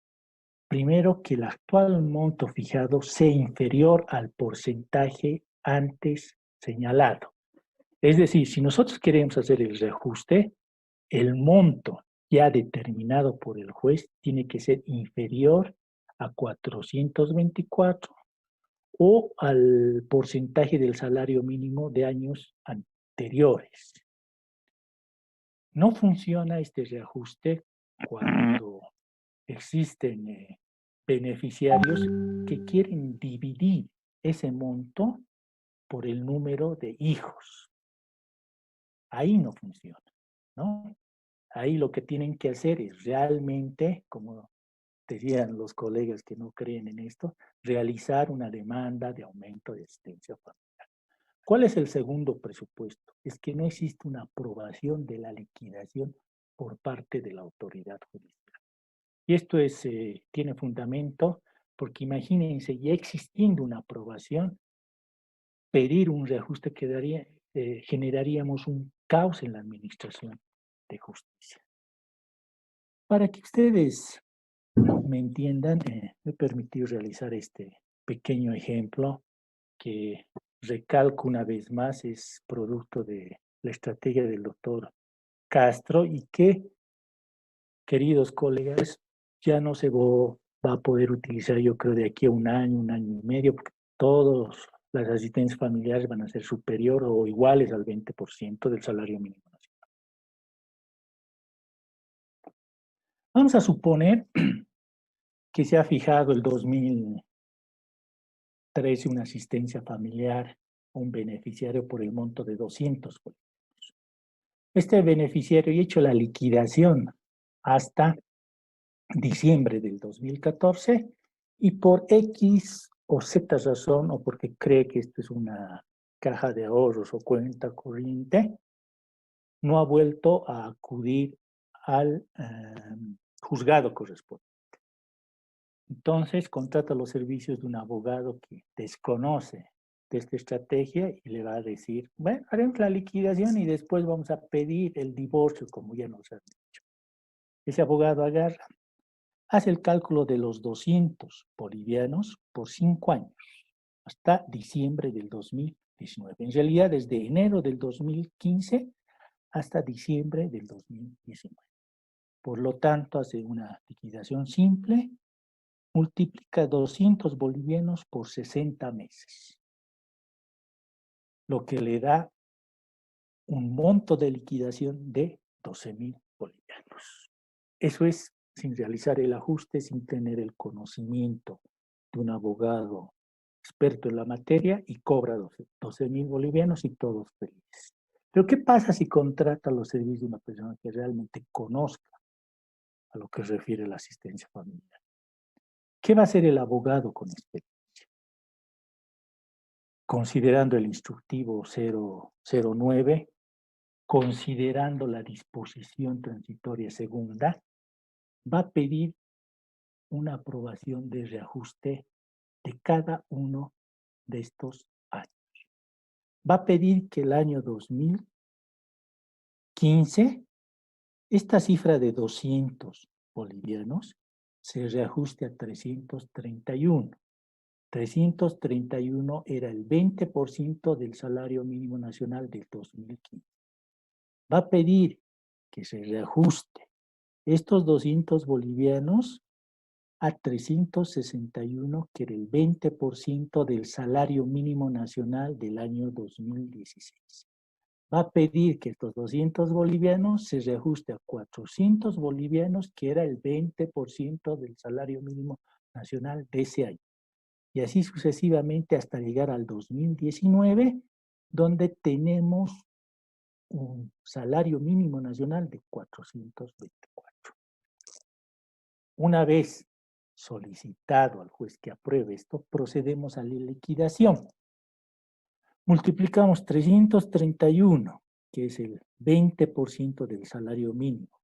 Primero, que el actual monto fijado sea inferior al porcentaje antes señalado. Es decir, si nosotros queremos hacer el reajuste, el monto ya determinado por el juez tiene que ser inferior a 424 o al porcentaje del salario mínimo de años anteriores. No funciona este reajuste cuando existen beneficiarios que quieren dividir ese monto por el número de hijos. Ahí no funciona, ¿no? Ahí lo que tienen que hacer es realmente, como decían los colegas que no creen en esto, realizar una demanda de aumento de asistencia familiar. ¿Cuál es el segundo presupuesto? Es que no existe una aprobación de la liquidación por parte de la autoridad judicial. Y esto tiene fundamento porque imagínense, ya existiendo una aprobación, pedir un reajuste generaríamos un caos en la administración de justicia. Para que ustedes me entiendan, me permití realizar este pequeño ejemplo que, recalco una vez más, es producto de la estrategia del doctor Castro y que, queridos colegas, ya no se va a poder utilizar, yo creo, de aquí a un año y medio, porque todas las asistencias familiares van a ser superior o iguales al 20% del salario mínimo nacional. Vamos a suponer que se ha fijado el 2013 una asistencia familiar a un beneficiario por el monto de 200 bolivianos. Este beneficiario ha hecho la liquidación hasta diciembre del 2014 y por X o Z razón, o porque cree que esto es una caja de ahorros o cuenta corriente, no ha vuelto a acudir al juzgado correspondiente. Entonces contrata los servicios de un abogado que desconoce de esta estrategia y le va a decir, bueno, haremos la liquidación y después vamos a pedir el divorcio, como ya nos han dicho. Ese abogado agarra, hace el cálculo de los 200 bolivianos por 5 años, hasta diciembre del 2019. En realidad, desde enero del 2015 hasta diciembre del 2019. Por lo tanto, hace una liquidación simple, multiplica 200 bolivianos por 60 meses, lo que le da un monto de liquidación de 12.000 bolivianos. Eso es sin realizar el ajuste, sin tener el conocimiento de un abogado experto en la materia y cobra 12.000 bolivianos y todos felices. Pero ¿qué pasa si contrata los servicios de una persona que realmente conozca a lo que refiere la asistencia familiar? ¿Qué va a hacer el abogado con experiencia? Considerando el instructivo 009, considerando la disposición transitoria segunda, va a pedir una aprobación de reajuste de cada uno de estos años. Va a pedir que el año 2015, esta cifra de 200 bolivianos se reajuste a 331. 331 era el 20% del salario mínimo nacional del 2015. Va a pedir que se reajuste estos 200 bolivianos a 361, que era el 20% del salario mínimo nacional del año 2016. Va a pedir que estos 200 bolivianos se reajuste a 400 bolivianos, que era el 20% del salario mínimo nacional de ese año. Y así sucesivamente hasta llegar al 2019, donde tenemos un salario mínimo nacional de 424. Una vez solicitado al juez que apruebe esto, procedemos a la liquidación. Multiplicamos 331, que es el 20% del salario mínimo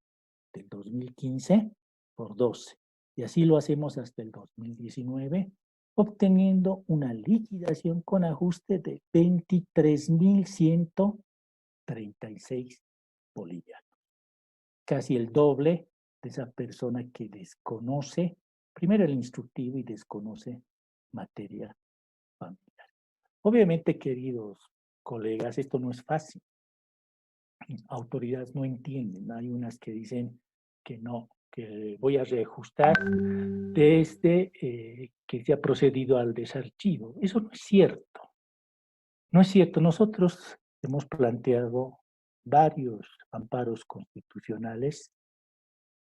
del 2015, por 12. Y así lo hacemos hasta el 2019, obteniendo una liquidación con ajuste de 23.136 bolivianos. Casi el doble de esa persona que desconoce, primero el instructivo y desconoce materia familiar. Obviamente, queridos colegas, esto no es fácil. Autoridades no entienden. Hay unas que dicen que no, que voy a reajustar desde que se ha procedido al desarchivo. Eso no es cierto. No es cierto. Nosotros hemos planteado varios amparos constitucionales.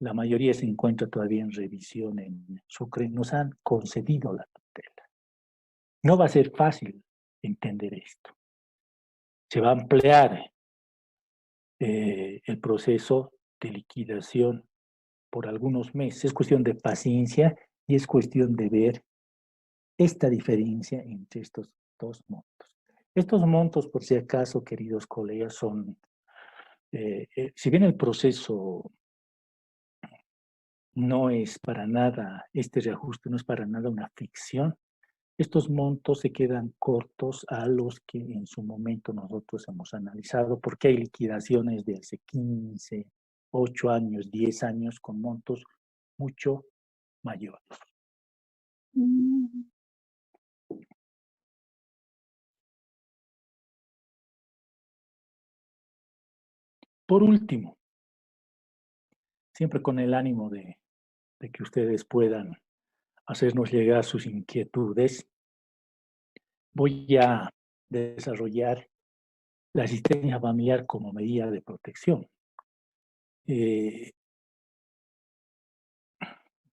La mayoría se encuentra todavía en revisión en Sucre. Nos han concedido la tutela. No va a ser fácil entender esto. Se va a ampliar el proceso de liquidación por algunos meses. Es cuestión de paciencia y es cuestión de ver esta diferencia entre estos dos montos. Estos montos, por si acaso, queridos colegas, son, si bien el proceso no es para nada, este reajuste no es para nada una ficción, estos montos se quedan cortos a los que en su momento nosotros hemos analizado, porque hay liquidaciones de hace 15, 8 años, 10 años con montos mucho mayores. Por último, siempre con el ánimo de que ustedes puedan hacernos llegar sus inquietudes, voy a desarrollar la asistencia familiar como medida de protección. Se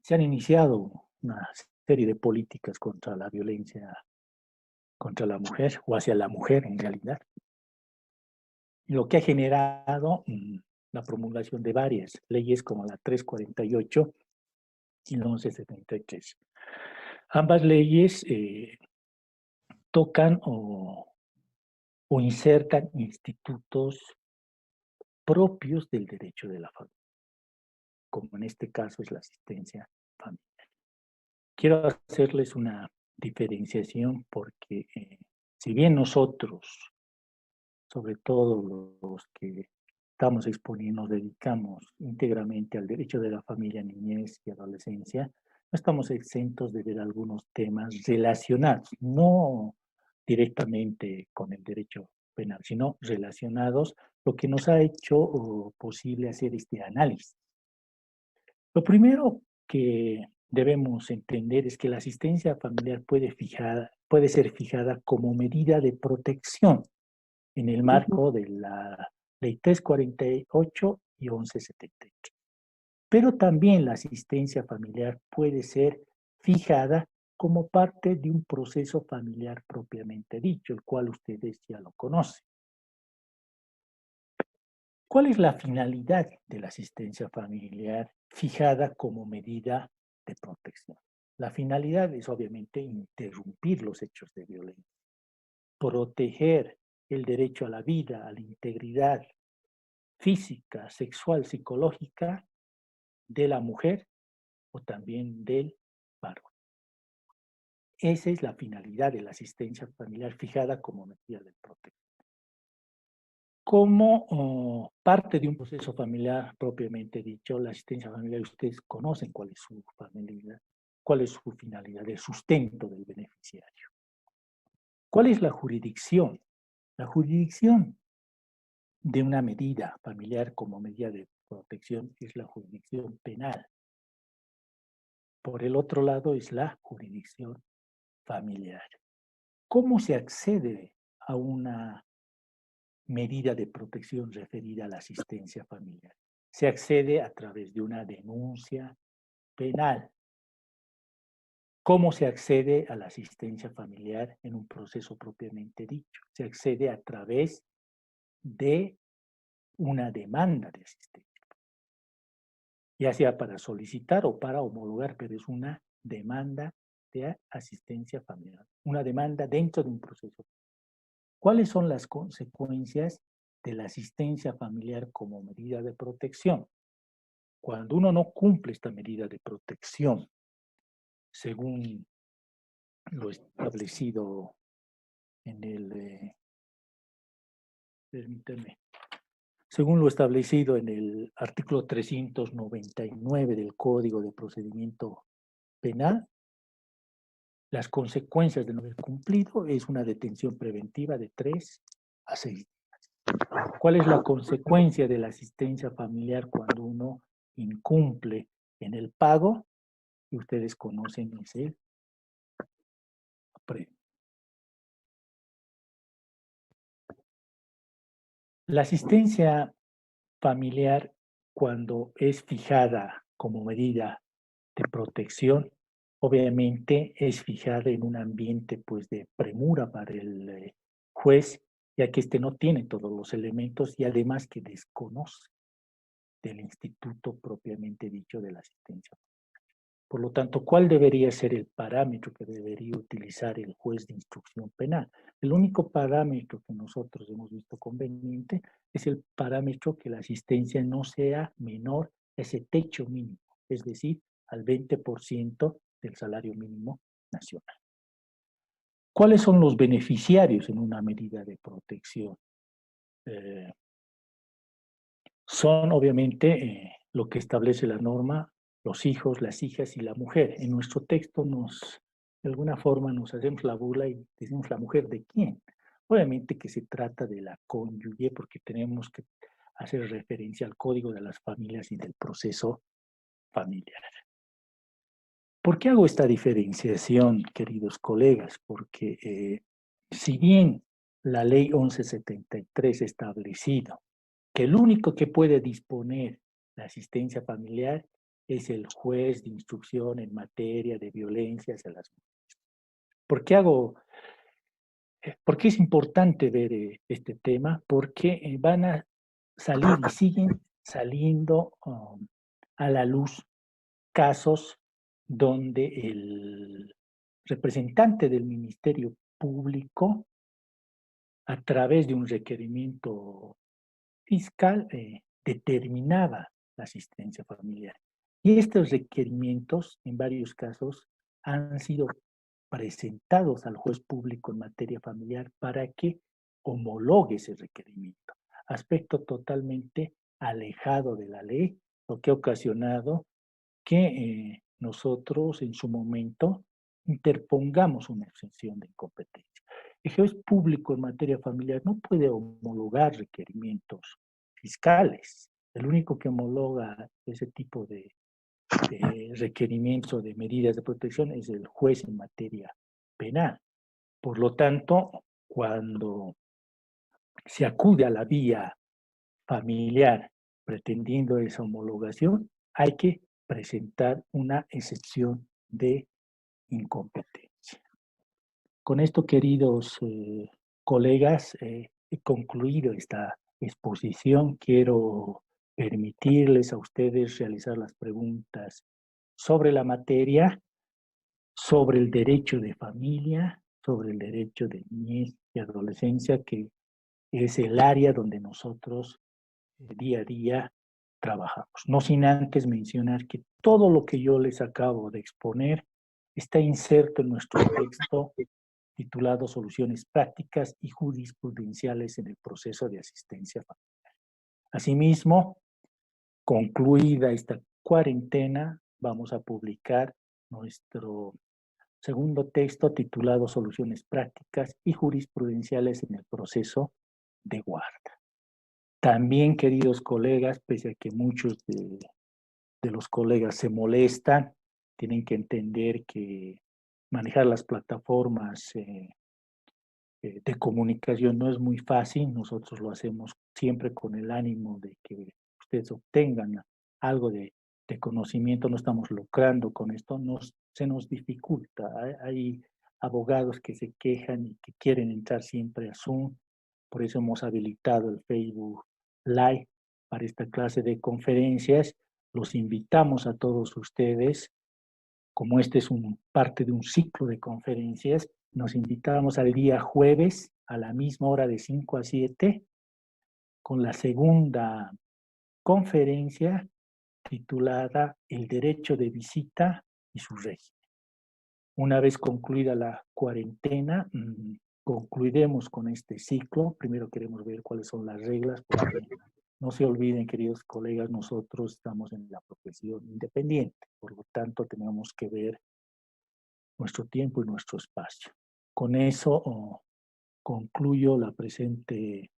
han iniciado una serie de políticas contra la violencia contra la mujer o hacia la mujer en realidad, lo que ha generado la promulgación de varias leyes como la 348 y la 1173. Ambas leyes tocan o insertan institutos propios del derecho de la familia, como en este caso es la asistencia familiar. Quiero hacerles una diferenciación porque si bien nosotros, sobre todo los que estamos exponiendo, nos dedicamos íntegramente al derecho de la familia, niñez y adolescencia, no estamos exentos de ver algunos temas relacionados, no directamente con el derecho penal, sino relacionados, lo que nos ha hecho posible hacer este análisis. Lo primero que debemos entender es que la asistencia familiar puede ser fijada como medida de protección en el marco de la Ley 348 y 1173. Pero también la asistencia familiar puede ser fijada como parte de un proceso familiar propiamente dicho, el cual ustedes ya lo conocen. ¿Cuál es la finalidad de la asistencia familiar fijada como medida de protección? La finalidad es obviamente interrumpir los hechos de violencia, proteger el derecho a la vida, a la integridad física, sexual, psicológica de la mujer o también del varón. Esa es la finalidad de la asistencia familiar fijada como medida de protección. Como parte de un proceso familiar propiamente dicho, la asistencia familiar, ustedes conocen cuál es su familia, cuál es su finalidad, el sustento del beneficiario. ¿Cuál es la jurisdicción? La jurisdicción de una medida familiar como medida de protección es la jurisdicción penal. Por el otro lado es la jurisdicción familiar. ¿Cómo se accede a una medida de protección referida a la asistencia familiar? Se accede a través de una denuncia penal. ¿Cómo se accede a la asistencia familiar en un proceso propiamente dicho? Se accede a través de una demanda de asistencia, ya sea para solicitar o para homologar, pero es una demanda de asistencia familiar, una demanda dentro de un proceso. ¿Cuáles son las consecuencias de la asistencia familiar como medida de protección? cuando uno no cumple esta medida de protección, según lo establecido en el, permíteme, según lo establecido en el artículo 399 del Código de Procedimiento Penal, las consecuencias de no haber cumplido es una detención preventiva de 3 a 6 días. ¿Cuál es la consecuencia de la asistencia familiar cuando uno incumple en el pago? Y ustedes conocen ese premio. La asistencia familiar, cuando es fijada como medida de protección, obviamente es fijada en un ambiente pues de premura para el juez, ya que éste no tiene todos los elementos y además que desconoce del instituto propiamente dicho de la asistencia. Por lo tanto, ¿cuál debería ser el parámetro que debería utilizar el juez de instrucción penal? El único parámetro que nosotros hemos visto conveniente es el parámetro que la asistencia no sea menor a ese techo mínimo, es decir, al 20% del salario mínimo nacional. ¿Cuáles son los beneficiarios en una medida de protección? Son obviamente lo que establece la norma, los hijos, las hijas y la mujer. En nuestro texto de alguna forma nos hacemos la burla y decimos la mujer de quién. Obviamente que se trata de la cónyuge porque tenemos que hacer referencia al código de las familias y del proceso familiar. ¿Por qué hago esta diferenciación, queridos colegas? Porque si bien la ley 1173 ha establecido que el único que puede disponer la asistencia familiar es el juez de instrucción en materia de violencia hacia las mujeres. ¿Por qué es importante ver este tema? Porque van a salir y siguen saliendo a la luz casos donde el representante del Ministerio Público, a través de un requerimiento fiscal, determinaba la asistencia familiar. Y estos requerimientos, en varios casos, han sido presentados al juez público en materia familiar para que homologue ese requerimiento. Aspecto totalmente alejado de la ley, lo que ha ocasionado que nosotros en su momento interpongamos una exención de incompetencia. El juez público en materia familiar no puede homologar requerimientos fiscales. El único que homologa ese tipo de requerimientos de medidas de protección es el juez en materia penal. Por lo tanto, cuando se acude a la vía familiar pretendiendo esa homologación, hay que presentar una excepción de incompetencia. Con esto, queridos colegas, he concluido esta exposición. Quiero permitirles a ustedes realizar las preguntas sobre la materia, sobre el derecho de familia, sobre el derecho de niñez y adolescencia, que es el área donde nosotros día a día trabajamos. No sin antes mencionar que todo lo que yo les acabo de exponer está inserto en nuestro texto titulado Soluciones Prácticas y Jurisprudenciales en el Proceso de Asistencia Familiar. Asimismo, concluida esta cuarentena, vamos a publicar nuestro segundo texto titulado Soluciones Prácticas y Jurisprudenciales en el Proceso de Guarda. También, queridos colegas, pese a que muchos de los colegas se molestan, tienen que entender que manejar las plataformas de comunicación no es muy fácil. Nosotros lo hacemos siempre con el ánimo de que ustedes obtengan algo de conocimiento. No estamos lucrando con esto, se nos dificulta. Hay abogados que se quejan y que quieren entrar siempre a Zoom. Por eso hemos habilitado el Facebook Live para esta clase de conferencias. Los invitamos a todos ustedes, como este es parte de un ciclo de conferencias, nos invitamos al día jueves a la misma hora de 5 a 7 con la segunda conferencia titulada El derecho de visita y su régimen. Una vez concluida la cuarentena, concluiremos con este ciclo. Primero queremos ver cuáles son las reglas, porque no se olviden, queridos colegas, nosotros estamos en la profesión independiente, por lo tanto tenemos que ver nuestro tiempo y nuestro espacio. Con eso concluyo la presente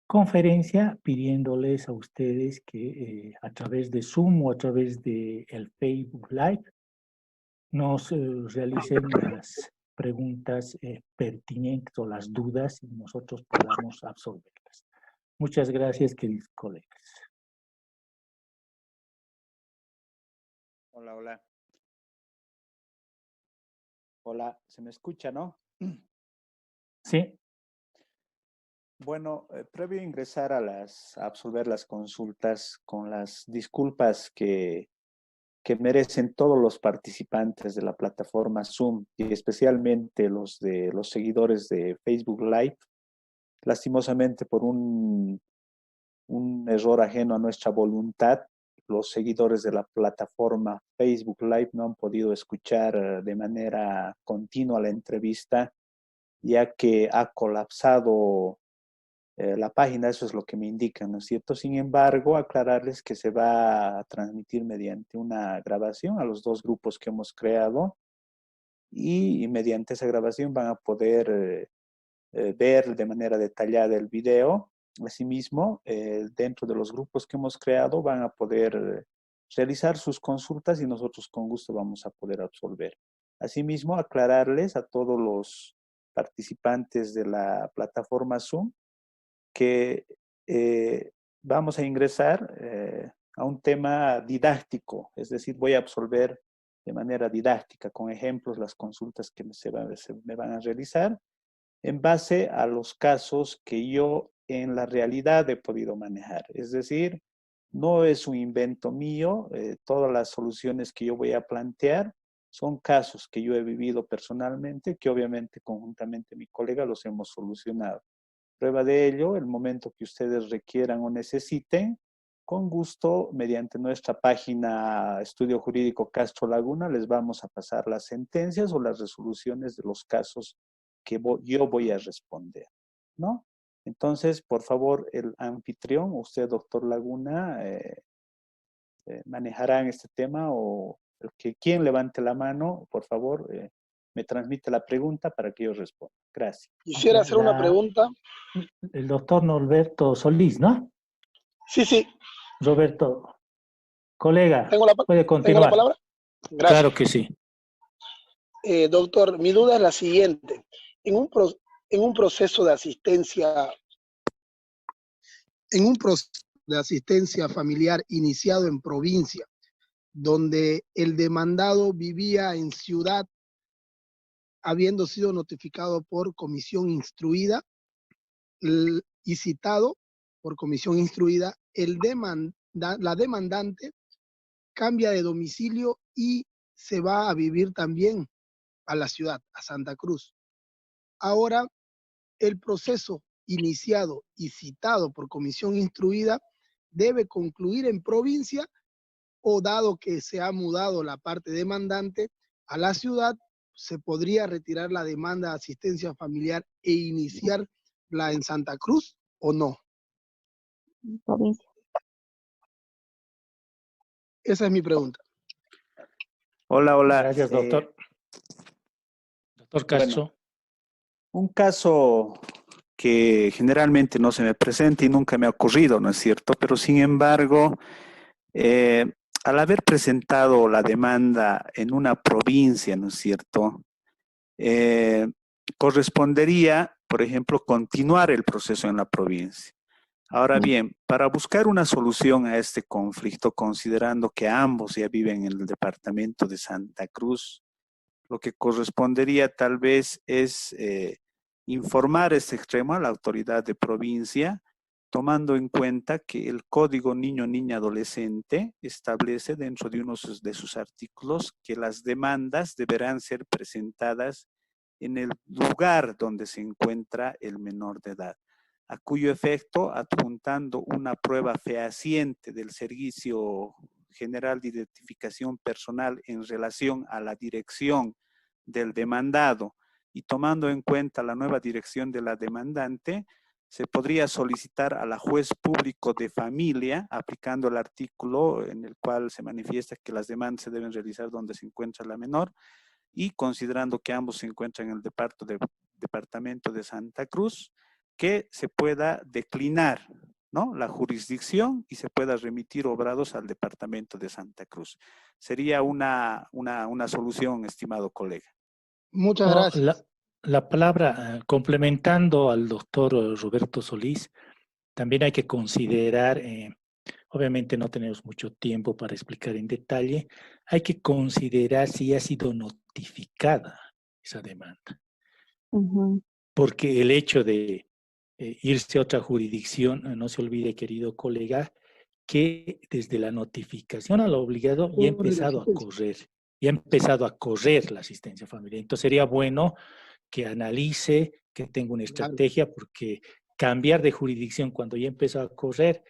conferencia pidiéndoles a ustedes que a través de Zoom o a través de el Facebook Live nos realicen las preguntas pertinentes o las dudas y nosotros podamos absolverlas. Muchas gracias, queridos colegas. Hola, hola. Hola, ¿se me escucha, no? Sí. Bueno, previo a ingresar a absolver las consultas, con las disculpas que merecen todos los participantes de la plataforma Zoom y especialmente los seguidores de Facebook Live, lastimosamente por un error ajeno a nuestra voluntad, los seguidores de la plataforma Facebook Live no han podido escuchar de manera continua la entrevista, ya que ha colapsado la página, eso es lo que me indican, ¿no es cierto? Sin embargo, aclararles que se va a transmitir mediante una grabación a los dos grupos que hemos creado y mediante esa grabación van a poder ver de manera detallada el video. Asimismo, dentro de los grupos que hemos creado van a poder realizar sus consultas y nosotros con gusto vamos a poder absolver. Asimismo, aclararles a todos los participantes de la plataforma Zoom que vamos a ingresar a un tema didáctico, es decir, voy a absolver de manera didáctica, con ejemplos, las consultas que me van a realizar en base a los casos que yo en la realidad he podido manejar. Es decir, no es un invento mío, todas las soluciones que yo voy a plantear son casos que yo he vivido personalmente, que obviamente conjuntamente mi colega los hemos solucionado. Prueba de ello, el momento que ustedes requieran o necesiten, con gusto, mediante nuestra página Estudio Jurídico Castro Laguna, les vamos a pasar las sentencias o las resoluciones de los casos que yo voy a responder, ¿no? Entonces, por favor, el anfitrión, usted, doctor Laguna, manejarán este tema o quien levante la mano, por favor, me transmite la pregunta para que yo responda. Gracias. Quisiera hacer una pregunta. El doctor Norberto Solís, ¿no? Sí, sí. Roberto, colega, puede continuar. ¿Tengo la palabra? Gracias. Claro que sí. Doctor, mi duda es la siguiente. En un proceso de asistencia familiar iniciado en provincia, donde el demandado vivía en ciudad, habiendo sido notificado por comisión instruida y citado por comisión instruida, la demandante cambia de domicilio y se va a vivir también a la ciudad, a Santa Cruz. Ahora, el proceso iniciado y citado por comisión instruida debe concluir en provincia, o dado que se ha mudado la parte demandante a la ciudad, se podría retirar la demanda de asistencia familiar e iniciarla en Santa Cruz o no. Provincia. Esa es mi pregunta. Hola, hola. Gracias, doctor. Doctor Castro. Bueno, un caso que generalmente no se me presenta y nunca me ha ocurrido, ¿no es cierto? Pero sin embargo, al haber presentado la demanda en una provincia, ¿no es cierto? Correspondería, por ejemplo, continuar el proceso en la provincia. Ahora bien, para buscar una solución a este conflicto, considerando que ambos ya viven en el departamento de Santa Cruz, lo que correspondería tal vez es informar este extremo a la autoridad de provincia, tomando en cuenta que el Código Niño-Niña Adolescente establece dentro de uno de sus artículos que las demandas deberán ser presentadas en el lugar donde se encuentra el menor de edad. a cuyo efecto, adjuntando una prueba fehaciente del Servicio General de Identificación Personal en relación a la dirección del demandado y tomando en cuenta la nueva dirección de la demandante, se podría solicitar a la juez público de familia, aplicando el artículo en el cual se manifiesta que las demandas se deben realizar donde se encuentra la menor, y considerando que ambos se encuentran en el departamento de Santa Cruz, que se pueda declinar, ¿no?, la jurisdicción y se pueda remitir obrados al departamento de Santa Cruz. Sería una solución, estimado colega. Muchas No, gracias. la palabra, complementando al doctor Roberto Solís, también hay que considerar, obviamente no tenemos mucho tiempo para explicar en detalle, hay que considerar si ha sido notificada esa demanda. Ujú. Porque el hecho de irse a otra jurisdicción, no se olvide, querido colega, que desde la notificación al obligado ya ha empezado a correr, la asistencia familiar. Entonces sería bueno que analice, que tenga una Claro. estrategia, porque cambiar de jurisdicción cuando ya empezó a correr,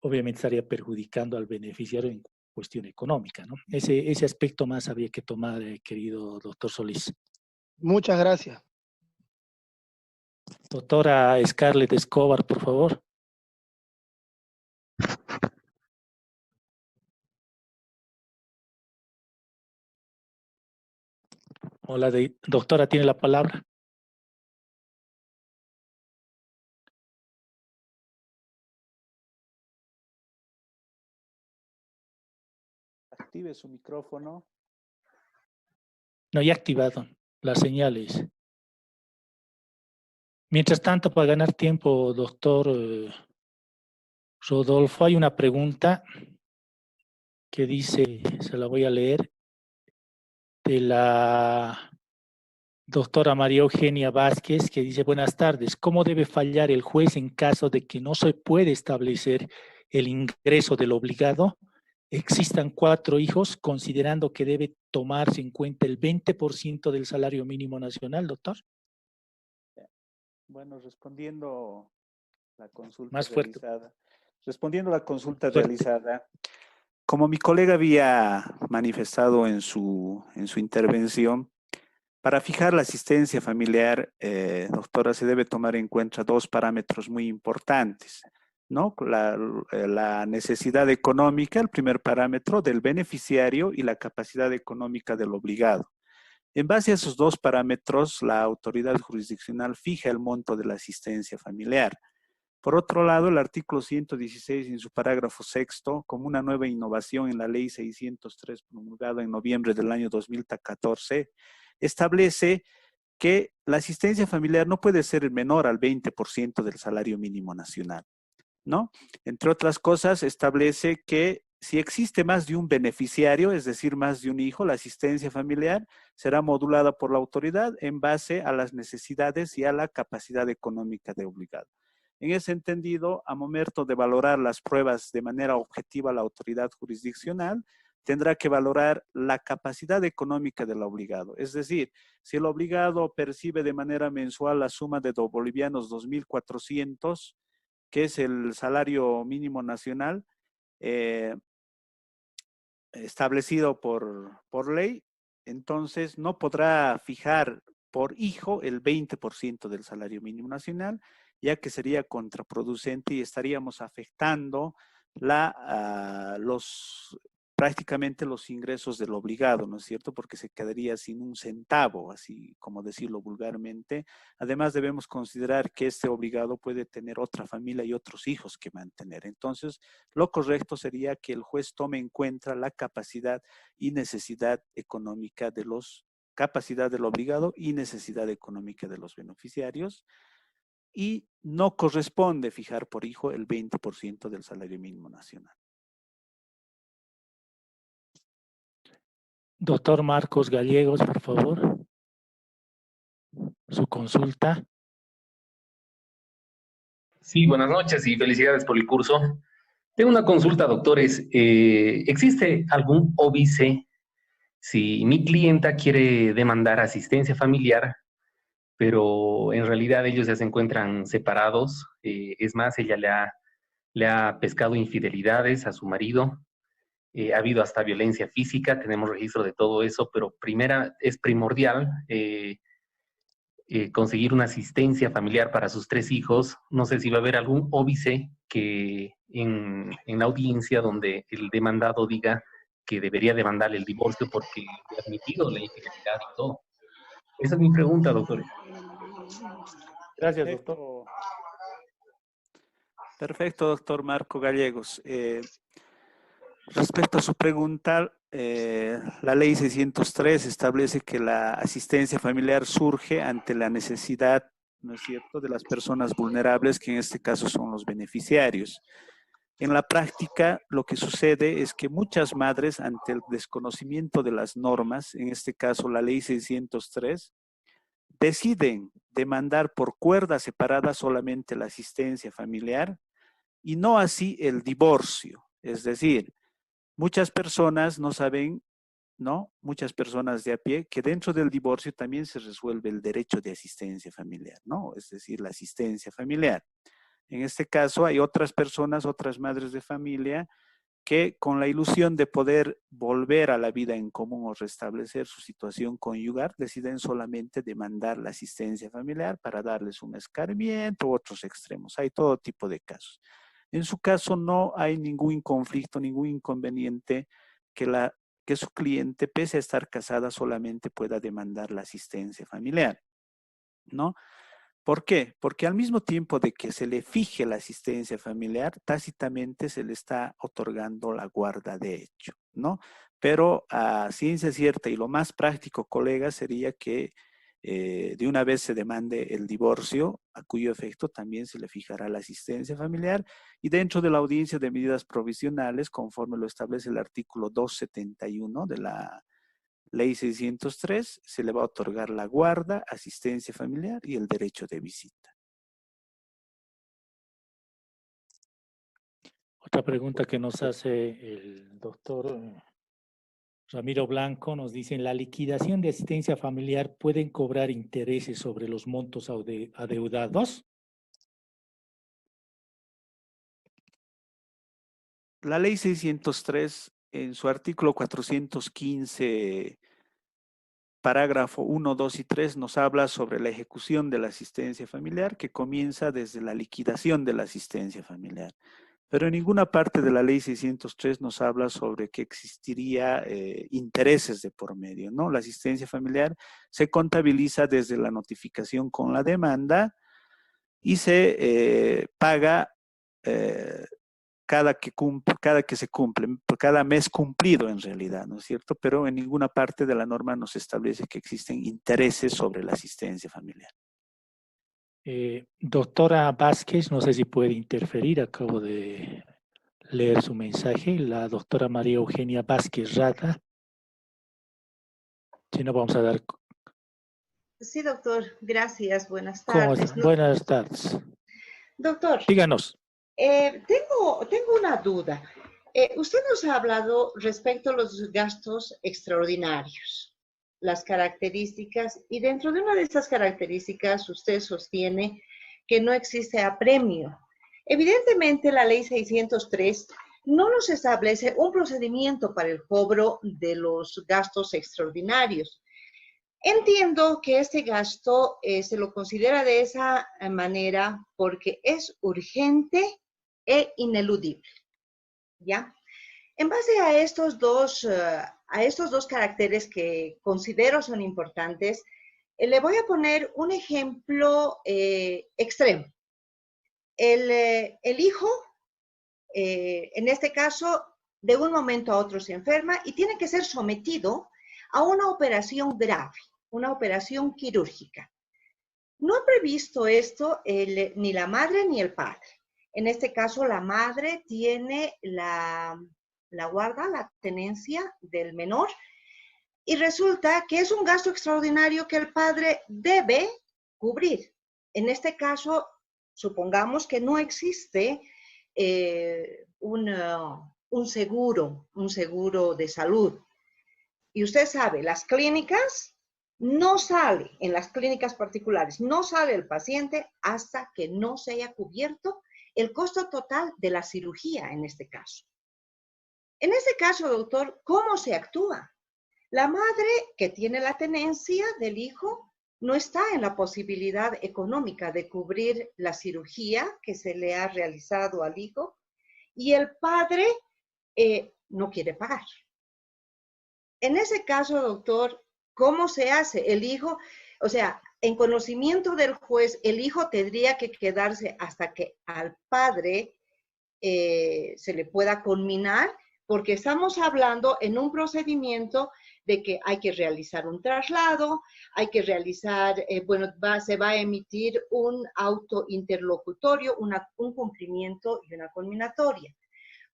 obviamente estaría perjudicando al beneficiario en cuestión económica, ¿no? Ese aspecto más había que tomar, querido doctor Solís. Muchas gracias. Doctora Scarlett Escobar, por favor. Hola, doctora, tiene la palabra. Active su micrófono. No, ya activado las señales. Mientras tanto, para ganar tiempo, doctor Rodolfo, hay una pregunta que dice, se la voy a leer, de la doctora María Eugenia Vázquez, que dice: buenas tardes, ¿cómo debe fallar el juez en caso de que no se puede establecer el ingreso del obligado? Existan 4 hijos, considerando que debe tomarse en cuenta el 20% del salario mínimo nacional, doctor. Bueno, respondiendo la consulta Más fuerte. realizada. Respondiendo a la consulta Fuerte. realizada, como mi colega había manifestado en su intervención, para fijar la asistencia familiar, doctora, se debe tomar en cuenta 2 parámetros muy importantes, ¿no? La necesidad económica, el primer parámetro del beneficiario, y la capacidad económica del obligado. En base a esos 2 parámetros, la autoridad jurisdiccional fija el monto de la asistencia familiar. Por otro lado, el artículo 116, en su parágrafo 6º, como una nueva innovación en la ley 603 promulgada en noviembre del año 2014, establece que la asistencia familiar no puede ser menor al 20% del salario mínimo nacional, ¿no? Entre otras cosas, establece que si existe más de un beneficiario, es decir, más de un hijo, la asistencia familiar será modulada por la autoridad en base a las necesidades y a la capacidad económica de obligado. En ese entendido, a momento de valorar las pruebas de manera objetiva, la autoridad jurisdiccional tendrá que valorar la capacidad económica del obligado. Es decir, si el obligado percibe de manera mensual la suma de bolivianos 2.400, que es el salario mínimo nacional establecido por ley, entonces no podrá fijar por hijo el 20% del salario mínimo nacional, ya que sería contraproducente y estaríamos afectando prácticamente los ingresos del obligado, ¿no es cierto? Porque se quedaría sin un centavo, así como decirlo vulgarmente. Además, debemos considerar que este obligado puede tener otra familia y otros hijos que mantener. Entonces, lo correcto sería que el juez tome en cuenta la capacidad y necesidad económica capacidad del obligado y necesidad económica de los beneficiarios, y no corresponde fijar por hijo el 20% del salario mínimo nacional. Doctor Marcos Gallegos, por favor. Su consulta. Sí, buenas noches y felicidades por el curso. Tengo una consulta, doctores. ¿Existe algún óbice si mi clienta quiere demandar asistencia familiar, pero en realidad ellos ya se encuentran separados. Es más, ella le ha pescado infidelidades a su marido. Ha habido hasta violencia física, tenemos registro de todo eso, pero es primordial conseguir una asistencia familiar para sus 3 hijos. No sé si va a haber algún óbice que en la audiencia donde el demandado diga que debería demandar el divorcio porque ha admitido la infidelidad y todo. Esa es mi pregunta, doctor. Gracias, doctor. Perfecto, doctor Marco Gallegos. Respecto a su pregunta, la ley 603 establece que la asistencia familiar surge ante la necesidad, ¿no es cierto?, de las personas vulnerables, que en este caso son los beneficiarios. En la práctica, lo que sucede es que muchas madres, ante el desconocimiento de las normas, en este caso la ley 603, deciden demandar por cuerda separada solamente la asistencia familiar y no así el divorcio. Es decir, muchas personas no saben, ¿no? Muchas personas de a pie, que dentro del divorcio también se resuelve el derecho de asistencia familiar, ¿no? Es decir, la asistencia familiar. En este caso hay otras personas, otras madres de familia, que con la ilusión de poder volver a la vida en común o restablecer su situación conyugal, deciden solamente demandar la asistencia familiar para darles un escarmiento u otros extremos. Hay todo tipo de casos. En su caso no hay ningún conflicto, ningún inconveniente que su cliente, pese a estar casada, solamente pueda demandar la asistencia familiar, ¿no? ¿Por qué? Porque al mismo tiempo de que se le fije la asistencia familiar, tácitamente se le está otorgando la guarda de hecho, ¿no? Pero a ciencia cierta y lo más práctico, colega, sería que de una vez se demande el divorcio, a cuyo efecto también se le fijará la asistencia familiar, y dentro de la audiencia de medidas provisionales, conforme lo establece el artículo 271 de la Ley 603, se le va a otorgar la guarda, asistencia familiar y el derecho de visita. Otra pregunta que nos hace el doctor Ramiro Blanco nos dice: ¿en la liquidación de asistencia familiar pueden cobrar intereses sobre los montos adeudados? La Ley 603, en su artículo 415, parágrafo 1, 2 y 3, nos habla sobre la ejecución de la asistencia familiar, que comienza desde la liquidación de la asistencia familiar. Pero en ninguna parte de la ley 603 nos habla sobre que existiría intereses de por medio, ¿no? La asistencia familiar se contabiliza desde la notificación con la demanda y se paga cada que se cumple, cada mes cumplido en realidad, ¿no es cierto? Pero en ninguna parte de la norma nos establece que existen intereses sobre la asistencia familiar. Doctora Vázquez, no sé si puede interferir, acabo de leer su mensaje. La doctora María Eugenia Vázquez Rada. Si no, vamos a dar... Sí, doctor, gracias, buenas ¿Cómo tardes. está? Buenas tardes. Doctor, Díganos. tengo una duda. Usted nos ha hablado respecto a los gastos extraordinarios, las características, y dentro de una de esas características usted sostiene que no existe apremio. Evidentemente, la ley 603 no nos establece un procedimiento para el cobro de los gastos extraordinarios. Entiendo que este gasto se lo considera de esa manera porque es urgente e ineludible, ¿ya? En base a estos dos caracteres que considero son importantes, le voy a poner un ejemplo extremo. El hijo, en este caso, de un momento a otro se enferma y tiene que ser sometido a una operación grave, una operación quirúrgica. No ha previsto esto ni la madre ni el padre. En este caso, la madre tiene la guarda, la tenencia del menor, y resulta que es un gasto extraordinario que el padre debe cubrir. En este caso, supongamos que no existe un seguro de salud. Y usted sabe, las clínicas no sale en las clínicas particulares, no sale el paciente hasta que no se haya cubierto el costo total de la cirugía en este caso. En este caso, doctor, ¿cómo se actúa? La madre que tiene la tenencia del hijo no está en la posibilidad económica de cubrir la cirugía que se le ha realizado al hijo y el padre no quiere pagar. En ese caso, doctor, ¿cómo se hace? El hijo, o sea, en conocimiento del juez, el hijo tendría que quedarse hasta que al padre se le pueda conminar, porque estamos hablando en un procedimiento de que hay que realizar un traslado, hay que realizar, se va a emitir un auto interlocutorio, un cumplimiento y una conminatoria.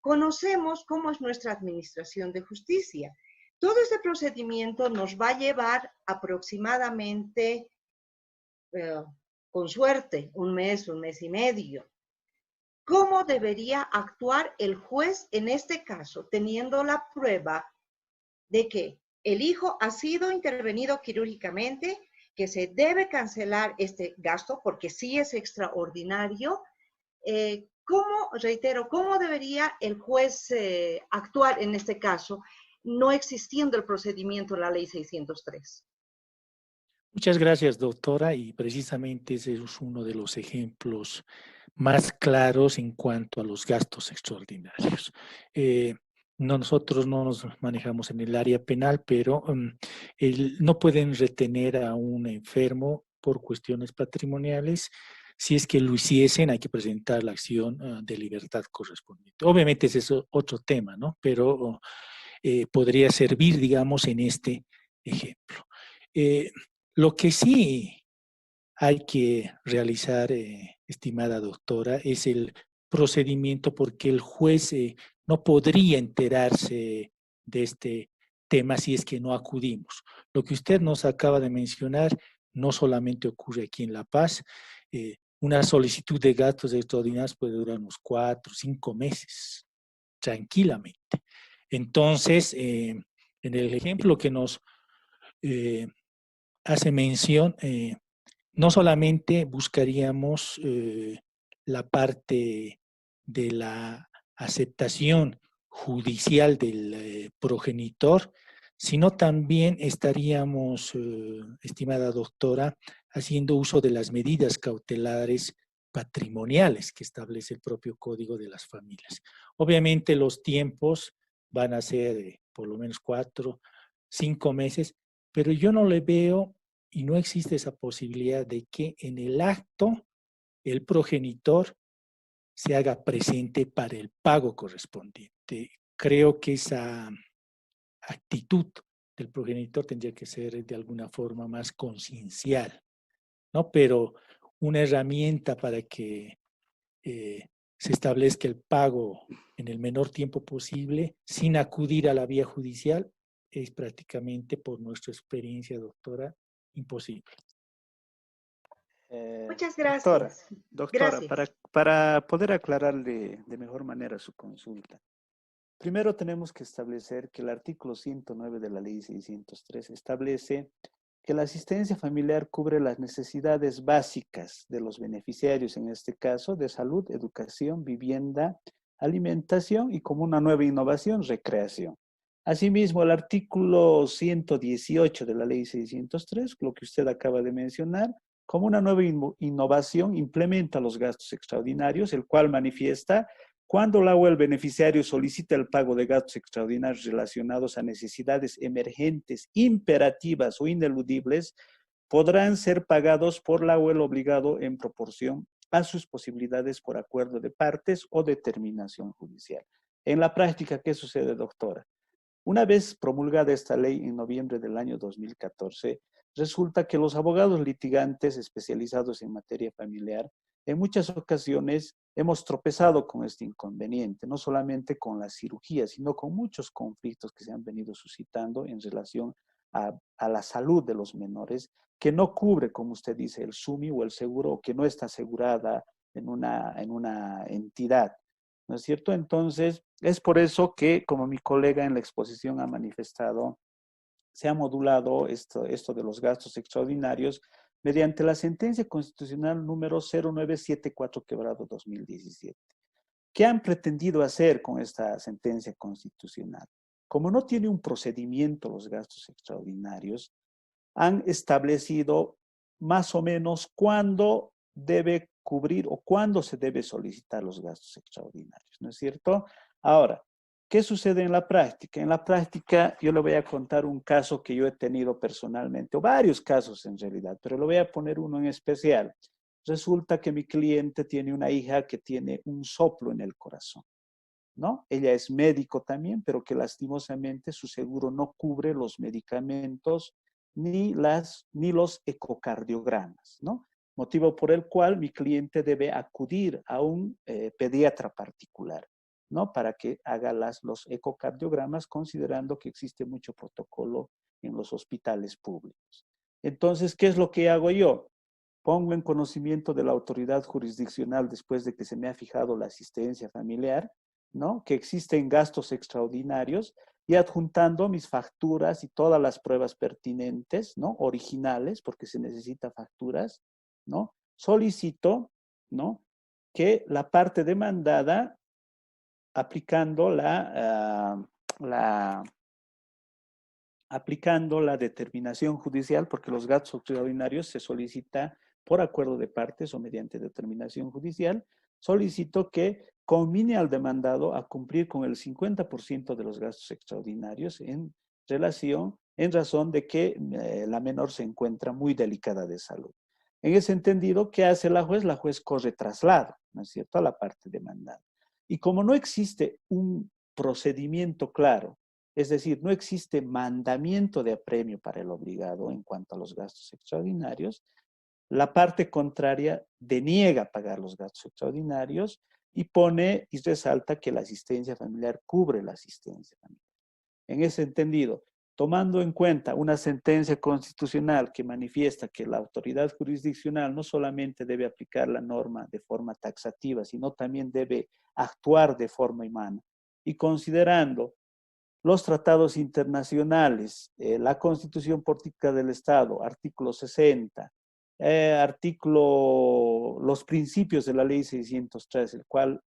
Conocemos cómo es nuestra administración de justicia. Todo este procedimiento nos va a llevar aproximadamente, con suerte, un mes y medio. ¿Cómo debería actuar el juez en este caso, teniendo la prueba de que el hijo ha sido intervenido quirúrgicamente, que se debe cancelar este gasto porque sí es extraordinario? ¿Cómo debería el juez actuar en este caso, no existiendo el procedimiento en la ley 603? Muchas gracias, doctora, y precisamente ese es uno de los ejemplos más claros en cuanto a los gastos extraordinarios. Nosotros no nos manejamos en el área penal, pero no pueden retener a un enfermo por cuestiones patrimoniales. Si es que lo hiciesen, hay que presentar la acción de libertad correspondiente. Obviamente ese es otro tema, ¿no? Pero podría servir, digamos, en este ejemplo. Lo que sí hay que realizar, estimada doctora, es el procedimiento porque el juez no podría enterarse de este tema si es que no acudimos. Lo que usted nos acaba de mencionar no solamente ocurre aquí en La Paz, una solicitud de gastos extraordinarios puede durar unos 4 o 5 meses, tranquilamente. Entonces, en el ejemplo que nos hace mención, no solamente buscaríamos la parte de la aceptación judicial del progenitor, sino también estaríamos, estimada doctora, haciendo uso de las medidas cautelares patrimoniales que establece el propio Código de las Familias. Obviamente los tiempos van a ser por lo menos 4, 5 meses, pero yo no le veo y no existe esa posibilidad de que en el acto el progenitor se haga presente para el pago correspondiente. Creo que esa actitud del progenitor tendría que ser de alguna forma más conciencial, ¿no? Pero una herramienta para que se establezca el pago en el menor tiempo posible sin acudir a la vía judicial es prácticamente, por nuestra experiencia, doctora, imposible. Muchas Doctora, gracias. Gracias. para poder aclararle de mejor manera su consulta, primero tenemos que establecer que el artículo 109 de la ley 603 establece que la asistencia familiar cubre las necesidades básicas de los beneficiarios, en este caso de salud, educación, vivienda, alimentación y como una nueva innovación, recreación. Asimismo, el artículo 118 de la ley 603, lo que usted acaba de mencionar, como una nueva innovación, implementa los gastos extraordinarios, el cual manifiesta cuando la o el beneficiario solicita el pago de gastos extraordinarios relacionados a necesidades emergentes, imperativas o ineludibles, podrán ser pagados por la o el obligado en proporción a sus posibilidades por acuerdo de partes o determinación judicial. En la práctica, ¿qué sucede, doctora? Una vez promulgada esta ley en noviembre del año 2014, resulta que los abogados litigantes especializados en materia familiar en muchas ocasiones hemos tropezado con este inconveniente, no solamente con la cirugía, sino con muchos conflictos que se han venido suscitando en relación a la salud de los menores, que no cubre, como usted dice, el SUMI o el seguro, o que no está asegurada en una entidad. ¿No es cierto? Entonces, es por eso que, como mi colega en la exposición ha manifestado, se ha modulado esto de los gastos extraordinarios mediante la sentencia constitucional número 0974/2017. ¿Qué han pretendido hacer con esta sentencia constitucional? Como no tiene un procedimiento los gastos extraordinarios, han establecido más o menos cuándo debe cubrir o cuándo se debe solicitar los gastos extraordinarios, ¿no es cierto? Ahora, ¿qué sucede en la práctica? En la práctica yo le voy a contar un caso que yo he tenido personalmente, o varios casos en realidad, pero le voy a poner uno en especial. Resulta que mi cliente tiene una hija que tiene un soplo en el corazón, ¿no? Ella es médico también, pero que lastimosamente su seguro no cubre los medicamentos ni los ecocardiogramas, ¿no? Motivo por el cual mi cliente debe acudir a un pediatra particular, ¿no? Para que haga los ecocardiogramas, considerando que existe mucho protocolo en los hospitales públicos. Entonces, ¿qué es lo que hago yo? Pongo en conocimiento de la autoridad jurisdiccional, después de que se me ha fijado la asistencia familiar, ¿no? Que existen gastos extraordinarios, y adjuntando mis facturas y todas las pruebas pertinentes, ¿no? Originales, porque se necesita facturas, ¿no? Solicito, ¿no? Que la parte demandada, aplicando aplicando la determinación judicial, porque los gastos extraordinarios se solicita por acuerdo de partes o mediante determinación judicial, solicito que conmine al demandado a cumplir con el 50% de los gastos extraordinarios en razón de que la menor se encuentra muy delicada de salud. En ese entendido, ¿qué hace la juez? La juez corre traslado, ¿no es cierto?, a la parte demandada. Y como no existe un procedimiento claro, es decir, no existe mandamiento de apremio para el obligado en cuanto a los gastos extraordinarios, la parte contraria deniega pagar los gastos extraordinarios y pone y resalta que la asistencia familiar cubre la asistencia familiar. En ese entendido, tomando en cuenta una sentencia constitucional que manifiesta que la autoridad jurisdiccional no solamente debe aplicar la norma de forma taxativa, sino también debe actuar de forma humana, y considerando los tratados internacionales, la Constitución Política del Estado, artículo 60, los principios de la Ley 603, el cual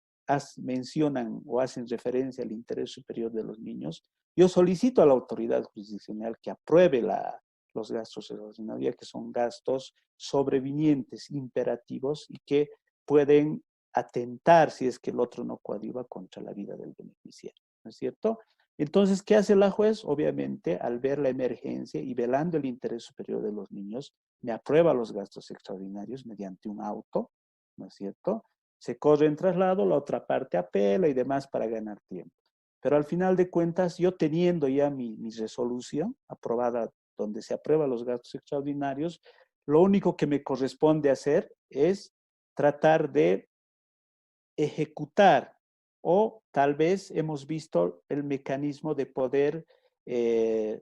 mencionan o hacen referencia al interés superior de los niños, yo solicito a la autoridad jurisdiccional que apruebe los gastos extraordinarios, que son gastos sobrevinientes, imperativos, y que pueden atentar, si es que el otro no coadyuva, contra la vida del beneficiario, ¿no es cierto? Entonces, ¿qué hace la juez? Obviamente, al ver la emergencia y velando el interés superior de los niños, me aprueba los gastos extraordinarios mediante un auto, ¿no es cierto? Se corre en traslado, la otra parte apela y demás para ganar tiempo. Pero al final de cuentas, yo teniendo ya mi resolución aprobada, donde se aprueban los gastos extraordinarios, lo único que me corresponde hacer es tratar de ejecutar, o tal vez hemos visto el mecanismo de poder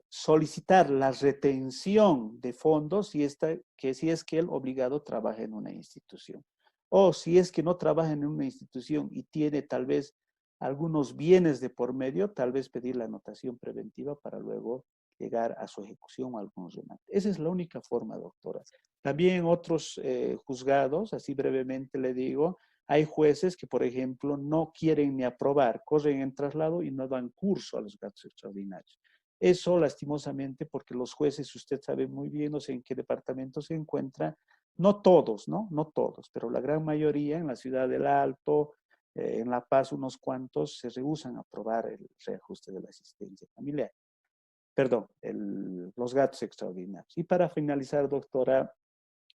solicitar la retención de fondos si es que el obligado trabaja en una institución. O si es que no trabaja en una institución y tiene tal vez algunos bienes de por medio, tal vez pedir la anotación preventiva para luego llegar a su ejecución o algunos remates. Esa es la única forma, doctora. También en otros juzgados, así brevemente le digo, hay jueces que, por ejemplo, no quieren ni aprobar, corren en traslado y no dan curso a los gastos extraordinarios. Eso, lastimosamente, porque los jueces, usted sabe muy bien, no sé en qué departamento se encuentra, no todos, ¿no? No todos, pero la gran mayoría en la Ciudad del Alto, en La Paz, unos cuantos se rehúsan a aprobar el reajuste de la asistencia familiar. Perdón, los gastos extraordinarios. Y para finalizar, doctora,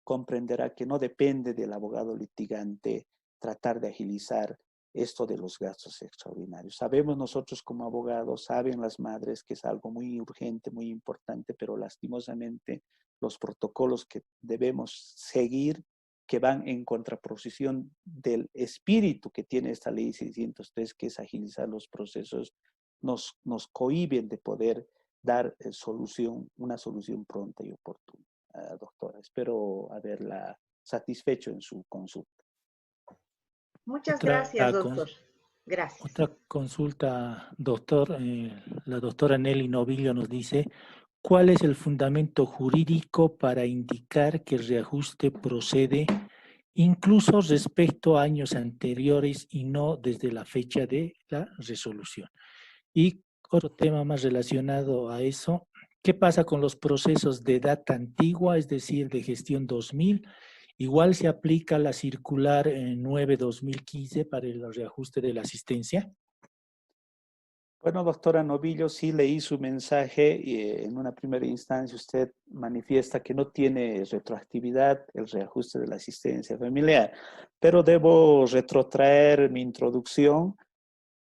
comprenderá que no depende del abogado litigante tratar de agilizar esto de los gastos extraordinarios. Sabemos nosotros como abogados, saben las madres que es algo muy urgente, muy importante, pero lastimosamente los protocolos que debemos seguir, que van en contraposición del espíritu que tiene esta ley 603, que es agilizar los procesos, nos cohíben de poder dar una solución pronta y oportuna. Doctora, espero haberla satisfecho en su consulta. Muchas gracias, doctor. Gracias. Otra consulta, doctor. La doctora Nelly Novillo nos dice, ¿cuál es el fundamento jurídico para indicar que el reajuste procede incluso respecto a años anteriores y no desde la fecha de la resolución? Y otro tema más relacionado a eso, ¿qué pasa con los procesos de data antigua, es decir, de gestión 2000? Igual se aplica la circular 9/2015 para el reajuste de la asistencia. Bueno, doctora Novillo, sí leí su mensaje y en una primera instancia usted manifiesta que no tiene retroactividad el reajuste de la asistencia familiar, pero debo retrotraer mi introducción,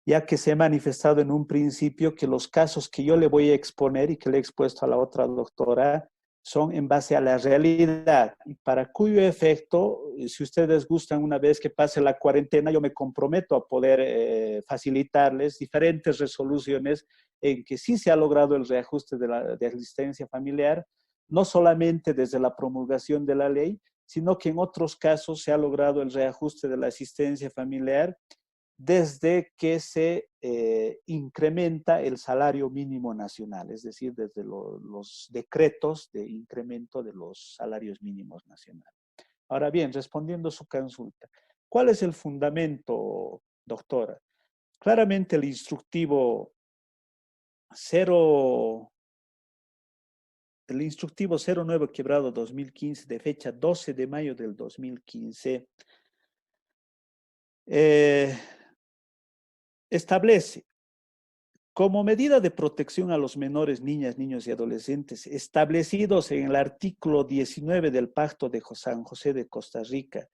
ya que se ha manifestado en un principio que los casos que yo le voy a exponer y que le he expuesto a la otra doctora son en base a la realidad, y para cuyo efecto, si ustedes gustan, una vez que pase la cuarentena, yo me comprometo a poder facilitarles diferentes resoluciones en que sí se ha logrado el reajuste de asistencia familiar, no solamente desde la promulgación de la ley, sino que en otros casos se ha logrado el reajuste de la asistencia familiar desde que se incrementa el salario mínimo nacional, es decir, desde los decretos de incremento de los salarios mínimos nacionales. Ahora bien, respondiendo a su consulta, ¿cuál es el fundamento, doctora? Claramente el instructivo 09/2015 de fecha 12 de mayo del 2015 establece como medida de protección a los menores, niñas, niños y adolescentes establecidos en el artículo 19 del Pacto de San José de Costa Rica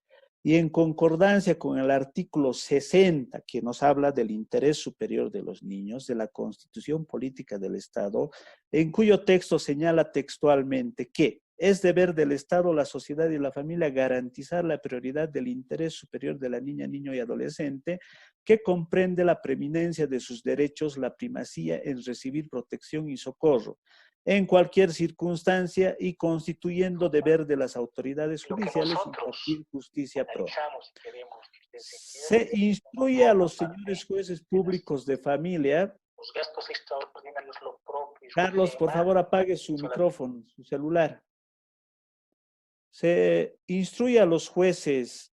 y en concordancia con el artículo 60, que nos habla del interés superior de los niños, de la Constitución Política del Estado, en cuyo texto señala textualmente que es deber del Estado, la sociedad y la familia garantizar la prioridad del interés superior de la niña, niño y adolescente, que comprende la preeminencia de sus derechos, la primacía en recibir protección y socorro en cualquier circunstancia y constituyendo deber de las autoridades judiciales impartir justicia propia. Se instruye a los señores jueces públicos de familia. Carlos, por favor, apague su micrófono, su celular. Se instruye a los jueces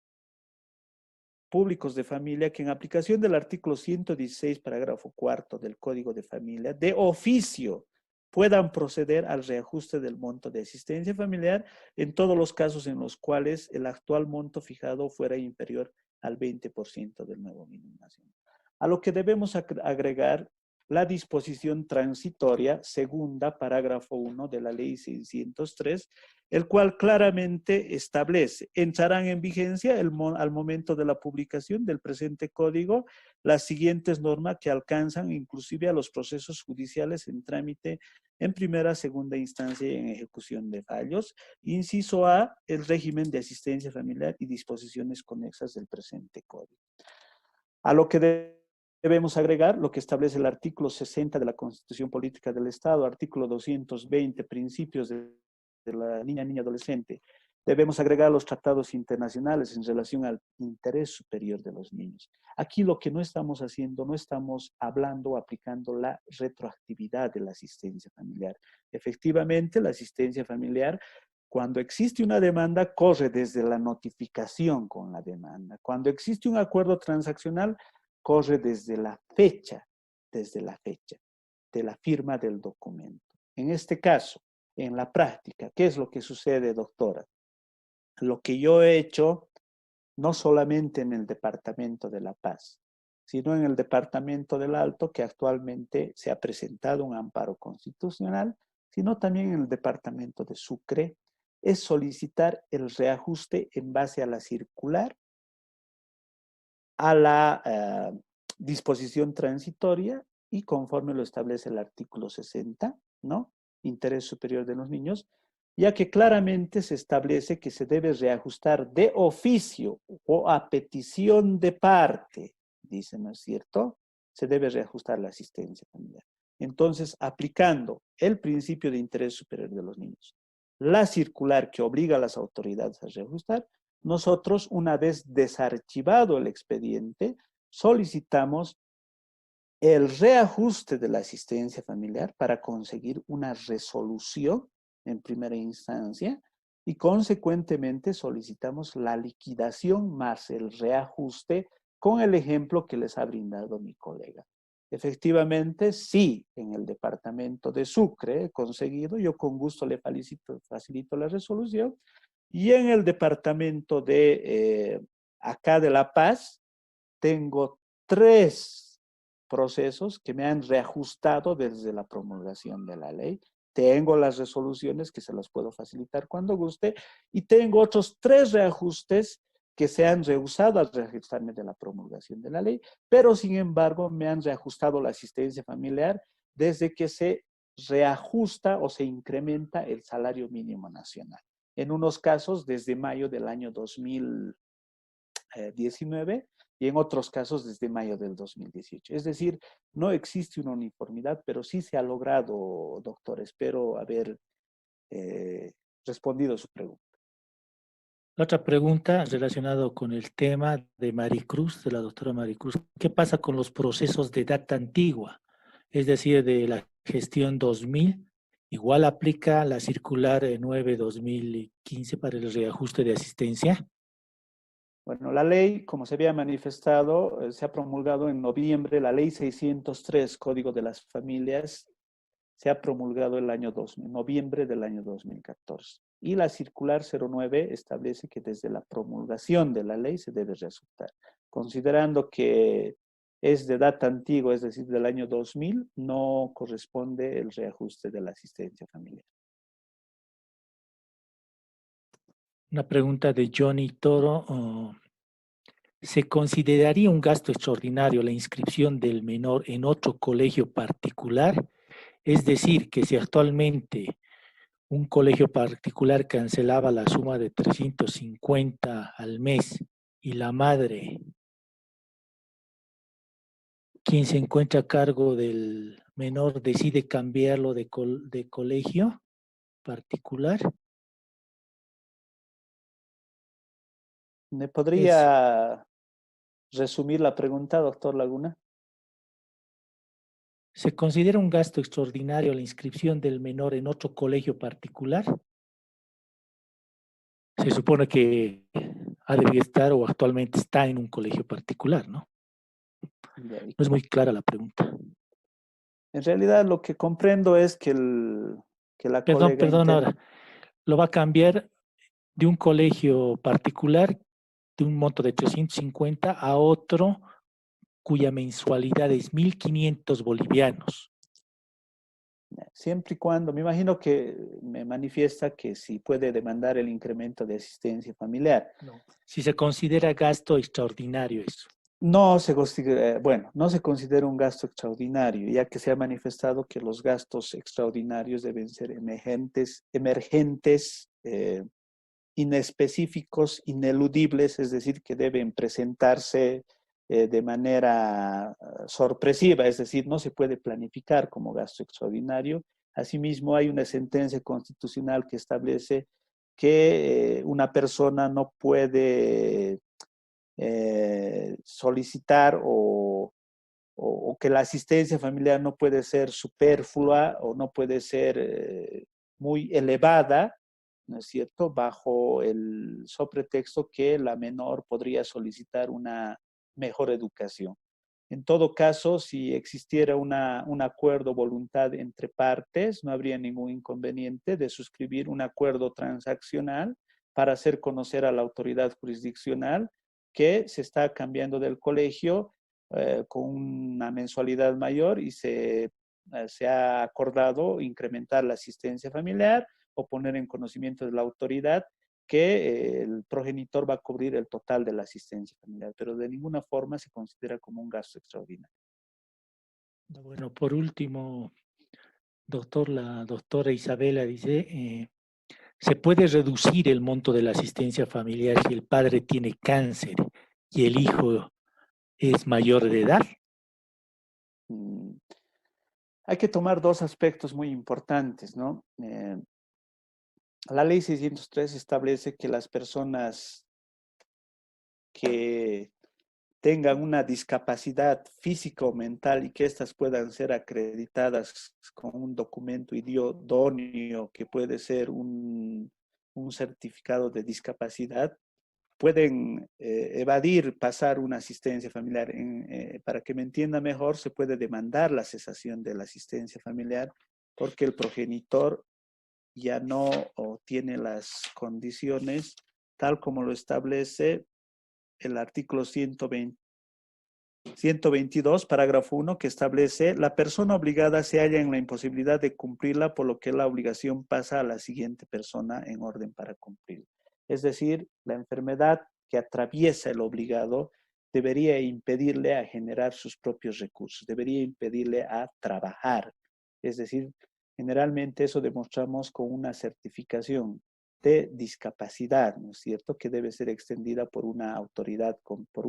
públicos de familia que en aplicación del artículo 116, parágrafo 4 del Código de Familia, de oficio puedan proceder al reajuste del monto de asistencia familiar en todos los casos en los cuales el actual monto fijado fuera inferior al 20% del nuevo mínimo nacional. A lo que debemos agregar la disposición transitoria, segunda, parágrafo 1 de la Ley 603, el cual claramente establece, entrarán en vigencia al momento de la publicación del presente código las siguientes normas que alcanzan inclusive a los procesos judiciales en trámite en primera, segunda instancia y en ejecución de fallos. Inciso A, el régimen de asistencia familiar y disposiciones conexas del presente código. A lo que debemos agregar lo que establece el artículo 60 de la Constitución Política del Estado, artículo 220, principios de la niña, niña, adolescente. Debemos agregar los tratados internacionales en relación al interés superior de los niños. Aquí lo que no estamos haciendo, no estamos hablando o aplicando la retroactividad de la asistencia familiar. Efectivamente, la asistencia familiar, cuando existe una demanda, corre desde la notificación con la demanda. Cuando existe un acuerdo transaccional, corre desde la fecha de la firma del documento. En este caso, en la práctica, ¿qué es lo que sucede, doctora? Lo que yo he hecho, no solamente en el Departamento de La Paz, sino en el Departamento del Alto, que actualmente se ha presentado un amparo constitucional, sino también en el Departamento de Sucre, es solicitar el reajuste en base a la circular, a la disposición transitoria y conforme lo establece el artículo 60, ¿no? Interés superior de los niños, ya que claramente se establece que se debe reajustar de oficio o a petición de parte, dice, ¿no es cierto? Se debe reajustar la asistencia familiar. Entonces, aplicando el principio de interés superior de los niños, la circular que obliga a las autoridades a reajustar, nosotros, una vez desarchivado el expediente, solicitamos el reajuste de la asistencia familiar para conseguir una resolución en primera instancia y consecuentemente solicitamos la liquidación más el reajuste con el ejemplo que les ha brindado mi colega. Efectivamente, sí, en el departamento de Sucre he conseguido, yo con gusto le facilito la resolución, y en el departamento de acá de La Paz tengo 3 procesos que me han reajustado desde la promulgación de la ley. Tengo las resoluciones que se las puedo facilitar cuando guste y tengo otros 3 reajustes que se han rehusado a reajustarme de la promulgación de la ley, pero sin embargo me han reajustado la asistencia familiar desde que se reajusta o se incrementa el salario mínimo nacional. En unos casos desde mayo del año 2019 y en otros casos desde mayo del 2018. Es decir, no existe una uniformidad, pero sí se ha logrado, doctor. Espero haber respondido su pregunta. La otra pregunta relacionada con el tema de Maricruz, de la doctora Maricruz. ¿Qué pasa con los procesos de data antigua? Es decir, de la gestión 2000, igual aplica la circular 9-2015 para el reajuste de asistencia. Bueno, la ley, como se había manifestado, se ha promulgado en noviembre, la ley 603, Código de las Familias, se ha promulgado el año 2000, noviembre del año 2014. Y la circular 09 establece que desde la promulgación de la ley se debe reajustar. Considerando que es de data antigua, es decir, del año 2000, no corresponde el reajuste de la asistencia familiar. Una pregunta de Johnny Toro. ¿Se consideraría un gasto extraordinario la inscripción del menor en otro colegio particular? Es decir, que si actualmente un colegio particular cancelaba la suma de 350 al mes y la madre, quien se encuentra a cargo del menor, decide cambiarlo de colegio particular. ¿Me podría resumir la pregunta, doctor Laguna? ¿Se considera un gasto extraordinario la inscripción del menor en otro colegio particular? Se supone que ha debido estar o actualmente está en un colegio particular, ¿no? No es muy clara la pregunta. En realidad lo que comprendo es que, la colega... Perdón, ahora. Lo va a cambiar de un colegio particular de un monto de 350 a otro cuya mensualidad es 1.500 bolivianos. Siempre y cuando, me imagino que me manifiesta que si puede demandar el incremento de asistencia familiar. No. Si se considera gasto extraordinario eso. No se considera, bueno, no se considera un gasto extraordinario, ya que se ha manifestado que los gastos extraordinarios deben ser emergentes, inespecíficos, ineludibles, es decir, que deben presentarse de manera sorpresiva, es decir, no se puede planificar como gasto extraordinario. Asimismo, hay una sentencia constitucional que establece que una persona no puede solicitar o que la asistencia familiar no puede ser superflua o no puede ser muy elevada, ¿no es cierto?, bajo el sobretexto que la menor podría solicitar una mejor educación. En todo caso, si existiera un acuerdo, voluntad entre partes, no habría ningún inconveniente de suscribir un acuerdo transaccional para hacer conocer a la autoridad jurisdiccional que se está cambiando del colegio con una mensualidad mayor y se ha acordado incrementar la asistencia familiar o poner en conocimiento de la autoridad que el progenitor va a cubrir el total de la asistencia familiar, pero de ninguna forma se considera como un gasto extraordinario. Bueno, por último, doctor, la doctora Isabela dice, ¿se puede reducir el monto de la asistencia familiar si el padre tiene cáncer y el hijo es mayor de edad? Hay que tomar 2 aspectos muy importantes, ¿no? La ley 603 establece que las personas que tengan una discapacidad física o mental y que éstas puedan ser acreditadas con un documento idóneo que puede ser un certificado de discapacidad, pueden evadir pasar una asistencia familiar. Para que me entienda mejor, se puede demandar la cesación de la asistencia familiar porque el progenitor ya no tiene las condiciones tal como lo establece el artículo 122, parágrafo 1, que establece: la persona obligada se halla en la imposibilidad de cumplirla, por lo que la obligación pasa a la siguiente persona en orden para cumplirla. Es decir, la enfermedad que atraviesa el obligado debería impedirle a generar sus propios recursos, debería impedirle a trabajar. Es decir, generalmente eso demostramos con una certificación de discapacidad, ¿no es cierto?, que debe ser extendida por una autoridad, por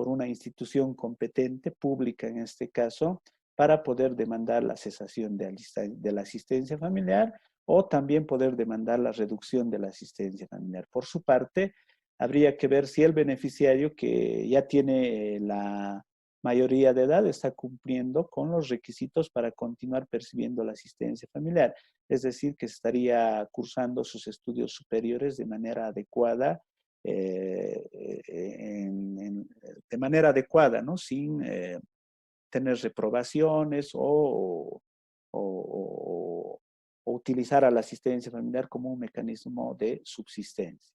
una institución competente, pública en este caso, para poder demandar la cesación de la asistencia familiar o también poder demandar la reducción de la asistencia familiar. Por su parte, habría que ver si el beneficiario que ya tiene la mayoría de edad está cumpliendo con los requisitos para continuar percibiendo la asistencia familiar. Es decir, que estaría cursando sus estudios superiores de manera adecuada, de manera adecuada, ¿no? Sin tener reprobaciones o utilizar a la asistencia familiar como un mecanismo de subsistencia.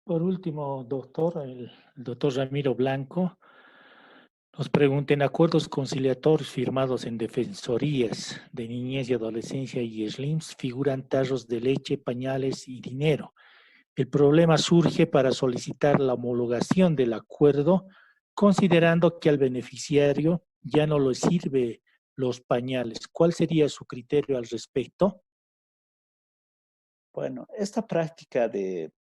Por último, doctor, el doctor Ramiro Blanco nos pregunta: en acuerdos conciliatorios firmados en defensorías de niñez y adolescencia y SLIMS figuran tarros de leche, pañales y dinero. El problema surge para solicitar la homologación del acuerdo, considerando que al beneficiario ya no le sirve los pañales. ¿Cuál sería su criterio al respecto? Bueno, esta práctica de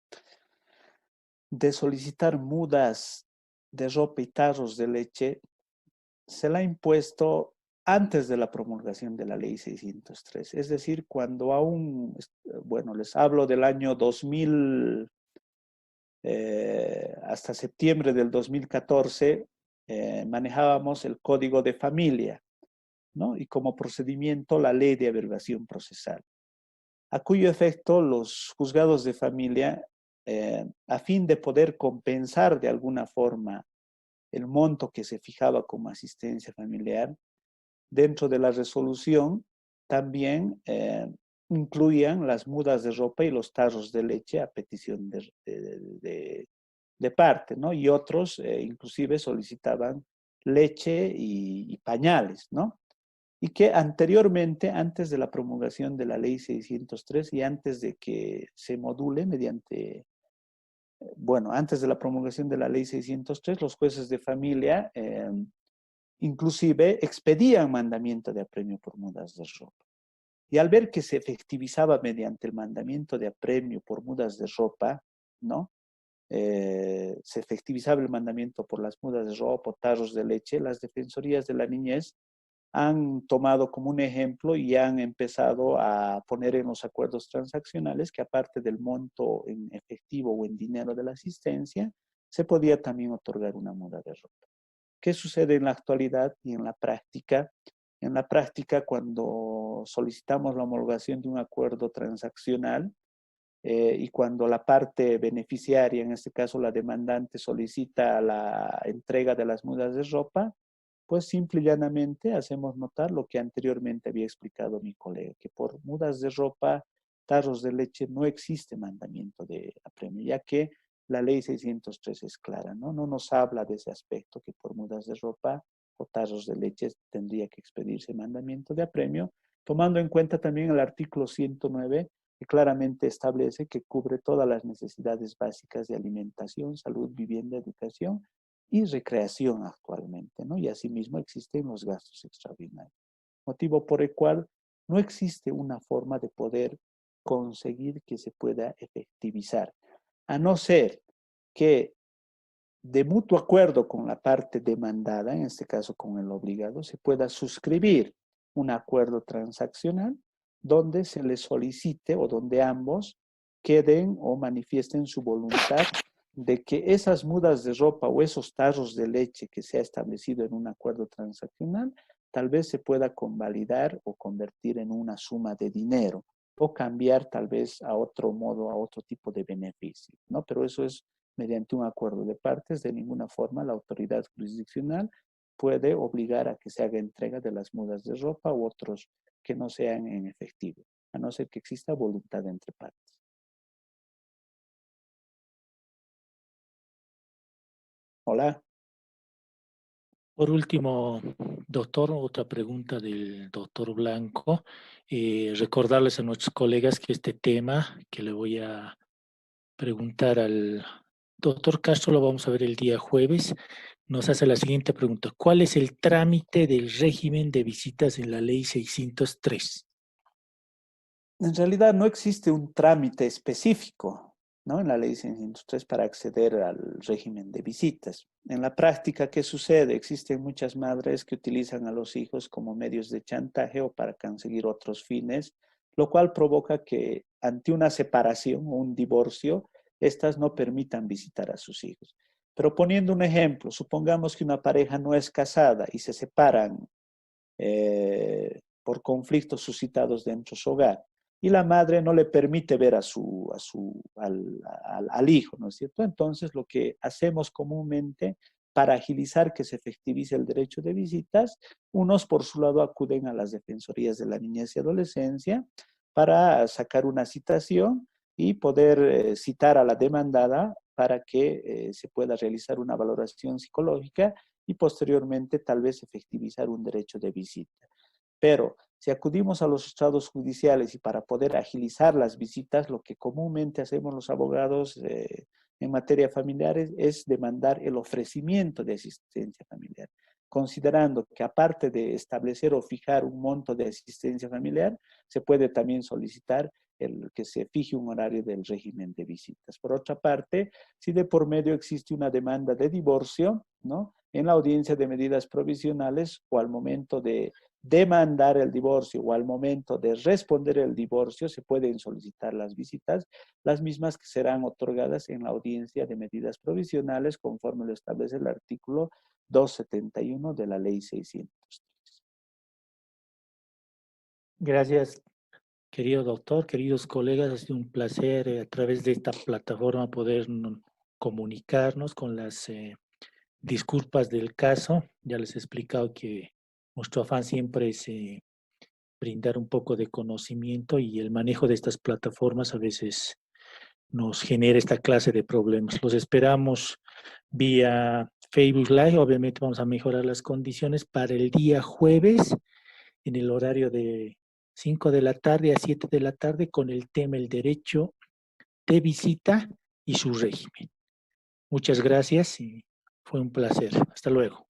solicitar mudas de ropa y tarros de leche se la ha impuesto antes de la promulgación de la ley 603. Es decir, cuando aún, bueno, les hablo del año 2000, hasta septiembre del 2014, manejábamos el Código de Familia, ¿no? Y como procedimiento la Ley de Abreviación Procesal, a cuyo efecto los juzgados de familia, a fin de poder compensar de alguna forma el monto que se fijaba como asistencia familiar, dentro de la resolución también incluían las mudas de ropa y los tarros de leche a petición de parte, ¿no? Y otros inclusive solicitaban leche y pañales, ¿no? Y que anteriormente, antes de la promulgación de la ley 603 y antes de que se module mediante, bueno, antes de la promulgación de la ley 603, los jueces de familia inclusive expedían mandamiento de apremio por mudas de ropa. Y al ver que se efectivizaba mediante el mandamiento de apremio por mudas de ropa, ¿no? Se efectivizaba el mandamiento por las mudas de ropa o tarros de leche, las defensorías de la niñez han tomado como un ejemplo y han empezado a poner en los acuerdos transaccionales que, aparte del monto en efectivo o en dinero de la asistencia, se podía también otorgar una muda de ropa. ¿Qué sucede en la actualidad y en la práctica? En la práctica, cuando solicitamos la homologación de un acuerdo transaccional y cuando la parte beneficiaria, en este caso la demandante, solicita la entrega de las mudas de ropa, pues simple y llanamente hacemos notar lo que anteriormente había explicado mi colega, que por mudas de ropa, tarros de leche, no existe mandamiento de apremio, ya que la ley 603 es clara, ¿no? No nos habla de ese aspecto, que por mudas de ropa o tarros de leche tendría que expedirse mandamiento de apremio, tomando en cuenta también el artículo 109, que claramente establece que cubre todas las necesidades básicas de alimentación, salud, vivienda, educación y recreación actualmente, ¿no? Y asimismo existen los gastos extraordinarios. Motivo por el cual no existe una forma de poder conseguir que se pueda efectivizar, a no ser que de mutuo acuerdo con la parte demandada, en este caso con el obligado, se pueda suscribir un acuerdo transaccional donde se le solicite o donde ambos queden o manifiesten su voluntad de que esas mudas de ropa o esos tarros de leche que se ha establecido en un acuerdo transaccional, tal vez se pueda convalidar o convertir en una suma de dinero o cambiar tal vez a otro modo, a otro tipo de beneficio, ¿no? Pero eso es mediante un acuerdo de partes. De ninguna forma la autoridad jurisdiccional puede obligar a que se haga entrega de las mudas de ropa u otros que no sean en efectivo, a no ser que exista voluntad entre partes. Hola. Por último, doctor, otra pregunta del doctor Blanco. Recordarles a nuestros colegas que este tema que le voy a preguntar al doctor Castro lo vamos a ver el día jueves. Nos hace la siguiente pregunta. ¿Cuál es el trámite del régimen de visitas en la ley 603? En realidad no existe un trámite específico, ¿no? En la ley 603 para acceder al régimen de visitas. En la práctica, ¿qué sucede? Existen muchas madres que utilizan a los hijos como medios de chantaje o para conseguir otros fines, lo cual provoca que ante una separación o un divorcio, estas no permitan visitar a sus hijos. Pero poniendo un ejemplo, supongamos que una pareja no es casada y se separan por conflictos suscitados dentro de su hogar, y la madre no le permite ver al hijo, ¿no es cierto? Entonces, lo que hacemos comúnmente para agilizar que se efectivice el derecho de visitas, unos por su lado acuden a las defensorías de la niñez y adolescencia para sacar una citación y poder citar a la demandada para que se pueda realizar una valoración psicológica y posteriormente tal vez efectivizar un derecho de visita. Pero si acudimos a los estrados judiciales y para poder agilizar las visitas, lo que comúnmente hacemos los abogados en materia familiar es demandar el ofrecimiento de asistencia familiar, considerando que aparte de establecer o fijar un monto de asistencia familiar, se puede también solicitar que se fije un horario del régimen de visitas. Por otra parte, si de por medio existe una demanda de divorcio, ¿no? En la audiencia de medidas provisionales o al momento de demandar el divorcio o al momento de responder el divorcio, se pueden solicitar las visitas, las mismas que serán otorgadas en la audiencia de medidas provisionales conforme lo establece el artículo 271 de la ley 603. Gracias, querido doctor, queridos colegas. Ha sido un placer a través de esta plataforma poder comunicarnos con las disculpas del caso. Ya les he explicado que nuestro afán siempre es brindar un poco de conocimiento y el manejo de estas plataformas a veces nos genera esta clase de problemas. Los esperamos vía Facebook Live. Obviamente vamos a mejorar las condiciones para el día jueves en el horario de 5 de la tarde a 7 de la tarde con el tema el derecho de visita y su régimen. Muchas gracias y fue un placer. Hasta luego.